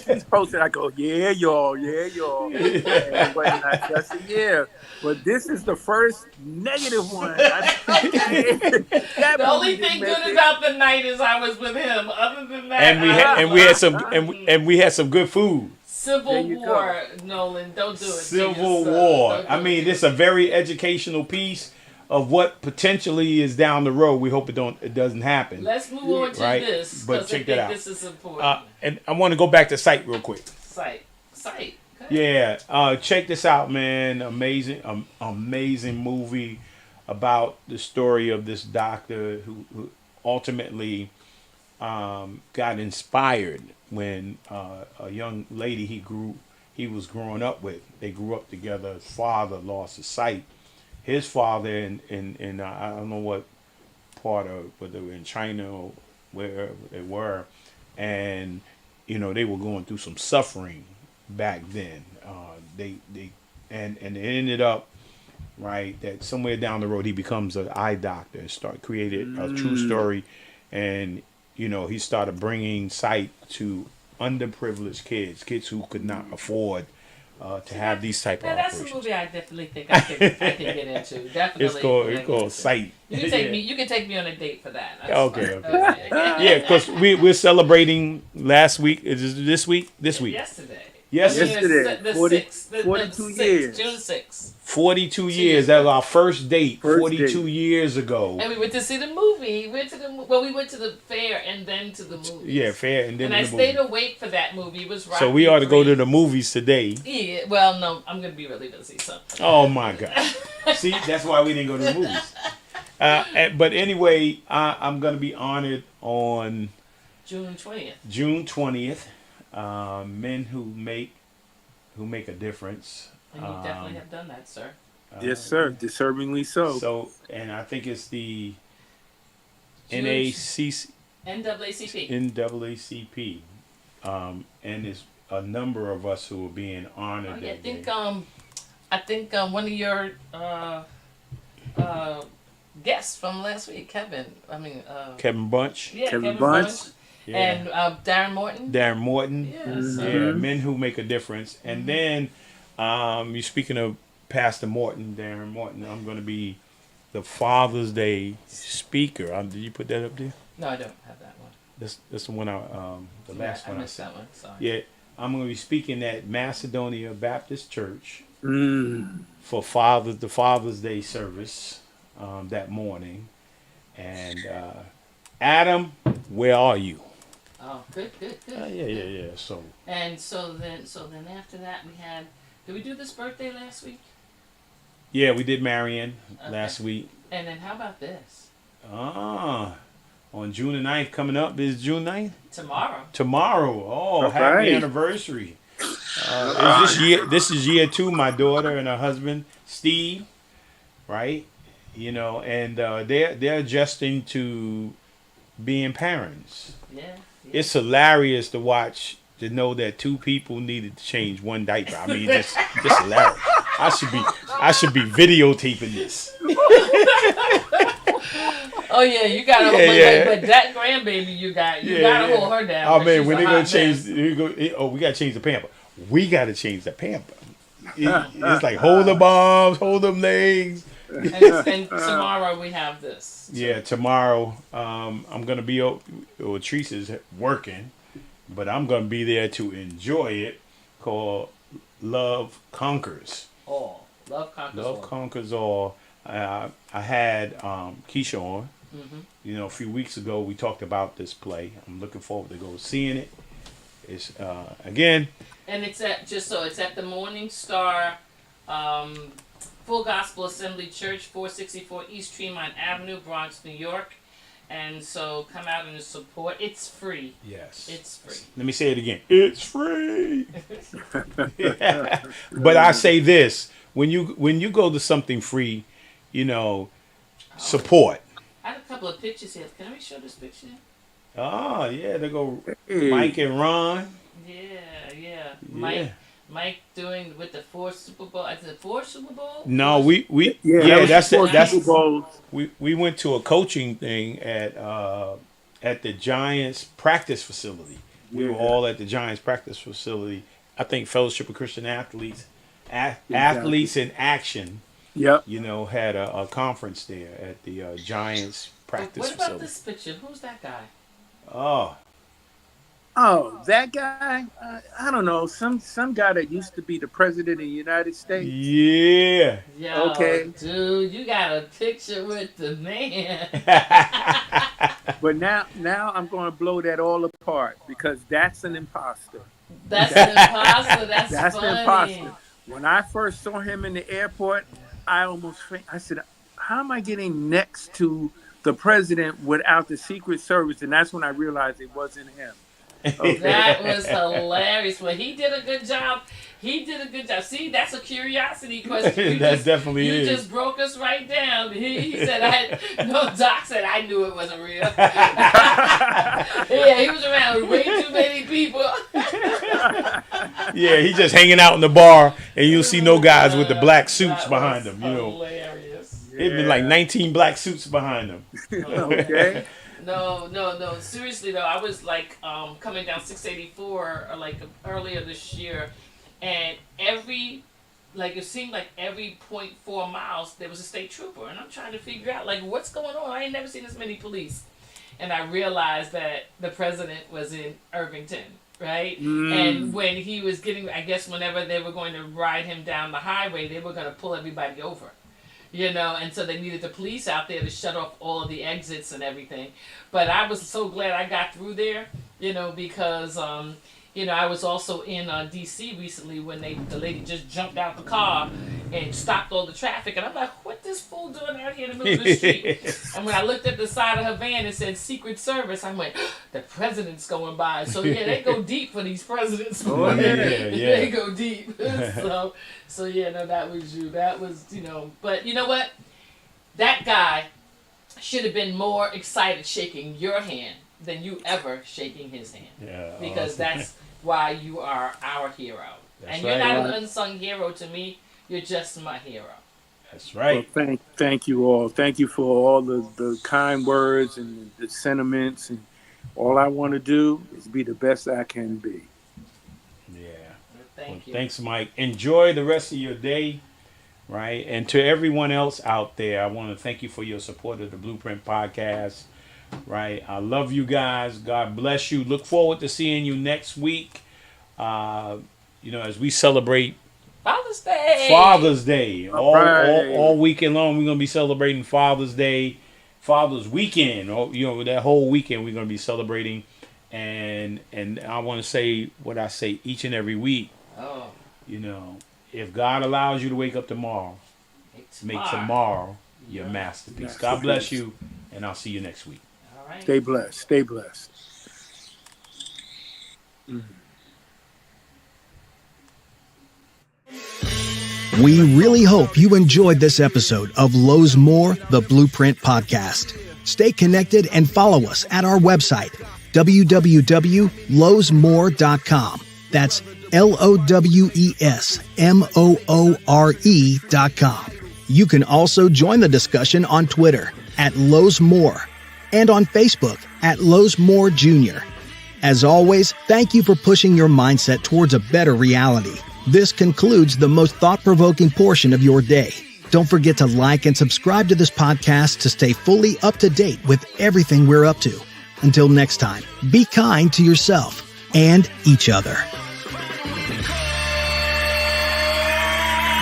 she's posted, I go, yeah, y'all. And when I said, yeah. But this is the first negative one. The only thing good about the night is I was with him. Other than that, and we had some good food. Civil War, Nolan, don't do it. Civil War. I mean, it's a very educational piece of what potentially is down the road. We hope it doesn't happen. Let's move on to this. But check that out. This is important. And I want to go back to Sight real quick. Sight. Yeah. Check this out, man. Amazing movie about the story of this doctor who ultimately got inspired when a young lady he was growing up with. They grew up together. His father lost his sight. His father in I don't know what part of, whether they were in China or wherever they were, and you know they were going through some suffering back then. They it ended up right that somewhere down the road he becomes an eye doctor and created a true story, and you know he started bringing sight to underprivileged kids who could not afford to have these type of operations. That's a movie I definitely think I can get into. Definitely. It's called Sight. You can take me on a date for that. Okay. Yeah, because we're celebrating last week. Is it this week? This week. Yesterday. The 42 years. June 6th. 42 years. That was our first date. 42 years ago. And we went to see the movie. We went to the fair and then to the movie. Yeah, fair and then I stayed awake for that movie. It was so we ought to go to the movies today. Yeah. Well, no, I'm gonna be really busy. So. Oh my God. See, that's why we didn't go to the movies. But anyway, I'm gonna be honored on June 20th. June 20th. Men who make a difference. And you definitely have done that, sir. Yes, sir. Deservingly so. So, and I think it's the NAACP. NAACP. And it's a number of us who are being honored. I think one of your guests from last week, Kevin. Kevin Bunch. Yeah, Kevin Bunch. Yeah. And Darren Morton. Darren Morton. Yes. Yeah, Men Who Make a Difference. And then, you're speaking of Pastor Morton, Darren Morton. I'm going to be the Father's Day speaker. Did you put that up there? No, I don't have that one. That's the one the last one I I missed said. that one. Sorry. Yeah, I'm going to be speaking at Macedonia Baptist Church for the Father's Day service that morning. And Adam, where are you? Oh, good. Yeah. So then after that did we do this birthday last week? yeah, we did Marion last week. And then how about this? On June the 9th, coming up is June 9th? Tomorrow. Oh, happy anniversary. This is year 2, my daughter and her husband, Steve, right? You know, and they're adjusting to being parents. Yeah. It's hilarious to watch, to know that 2 people needed to change one diaper. I mean, just hilarious. I should be videotaping this. Oh yeah, you gotta but that grandbaby you gotta hold her down. Oh man, when they gonna change, we gotta change the pamper. We gotta change the pamper. It's like hold the bombs, hold them legs. And tomorrow we have this. Yeah, tomorrow I'm gonna be. Teresa's working, but I'm gonna be there to enjoy it. Called Love Conquers. All Love Conquers All. Love Conquers All. I had Keisha on. You know, a few weeks ago we talked about this play. I'm looking forward to go seeing it. It's again. And it's at the Morning Star Full Gospel Assembly Church, 464 East Tremont Avenue, Bronx, New York. And so come out and support. It's free. Yes. It's free. Let me say it again. It's free. But I say this, when you go to something free, you know, support. I have a couple of pictures here. Can we show this picture? Oh, yeah, they go Mike and Ron. Yeah. Mike doing with the 4 Super Bowl. Is it 4 Super Bowl? No, that's Super Bowls. We went to a coaching thing at the Giants practice facility. We were all at the Giants practice facility. I think Fellowship of Christian Athletes, Athletes in Action. Yep. You know, had a conference there at the Giants practice facility. What about this picture? Who's that guy? Oh, that guy? I don't know. Some guy that used to be the president of the United States. Yeah. Yo, okay. Dude, you got a picture with the man. But now I'm going to blow that all apart because that's an imposter. That's an imposter. That's funny. An imposter. When I first saw him in the airport, I said, how am I getting next to the president without the Secret Service? And that's when I realized it wasn't him. Okay. That was hilarious. Well, he did a good job. See, that's a curiosity question. You just broke us right down. He said, Doc said, I knew it wasn't real. Yeah, he was around way too many people. Yeah, he's just hanging out in the bar, and you'll see no guys with the black suits behind him. You know, hilarious. It'd been like 19 black suits behind him. Okay. No. Seriously though, I was like coming down 684 earlier this year, and it seemed like every 0.4 miles there was a state trooper, and I'm trying to figure out what's going on. I ain't never seen this many police, and I realized that the president was in Irvington, right? And when he was I guess whenever they were going to ride him down the highway, they were going to pull everybody over. You know, and so they needed the police out there to shut off all of the exits and everything. But I was so glad I got through there, because, I was also in D.C. recently when the lady just jumped out the car and stopped all the traffic. And I'm like, what this fool doing out here in the middle of the street? And when I looked at the side of her van, it said Secret Service. I went, the president's going by. So, yeah, they go deep for these presidents. Oh, yeah. They go deep. So yeah, no, that was you. That was, but you know what? That guy should have been more excited shaking your hand than you ever shaking his hand. Yeah. Because that's why you are our hero. That's and you're not an unsung hero to me. You're just my hero. That's right. Well, thank you all. Thank you for all the kind words and the sentiments. And All I want to do is be the best I can be. Yeah. Thank you. Thanks, Mike. Enjoy the rest of your day, right? And to everyone else out there, I want to thank you for your support of the Blueprint Podcast, right? I love you guys. God bless you. Look forward to seeing you next week, as we celebrate Father's Day. Father's Day. Right. All weekend long, we're going to be celebrating Father's Day, Father's Weekend. That whole weekend we're going to be celebrating. And I want to say what I say each and every week. Oh. If God allows you to wake up tomorrow, make tomorrow your masterpiece. God bless you, and I'll see you next week. All right. Stay blessed. Stay blessed. We really hope you enjoyed this episode of Lowe's More, the Blueprint Podcast. Stay connected and follow us at our website, www.lowesmore.com. That's LOWESMOORE.com. You can also join the discussion on Twitter at Lowe's More and on Facebook at Lowe's More Jr. As always, thank you for pushing your mindset towards a better reality. This concludes the most thought-provoking portion of your day. Don't forget to like and subscribe to this podcast to stay fully up to date with everything we're up to. Until next time, be kind to yourself and each other.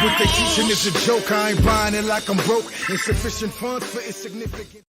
What they teaching is a joke. I ain't buying it like I'm broke. Insufficient funds for insignificant.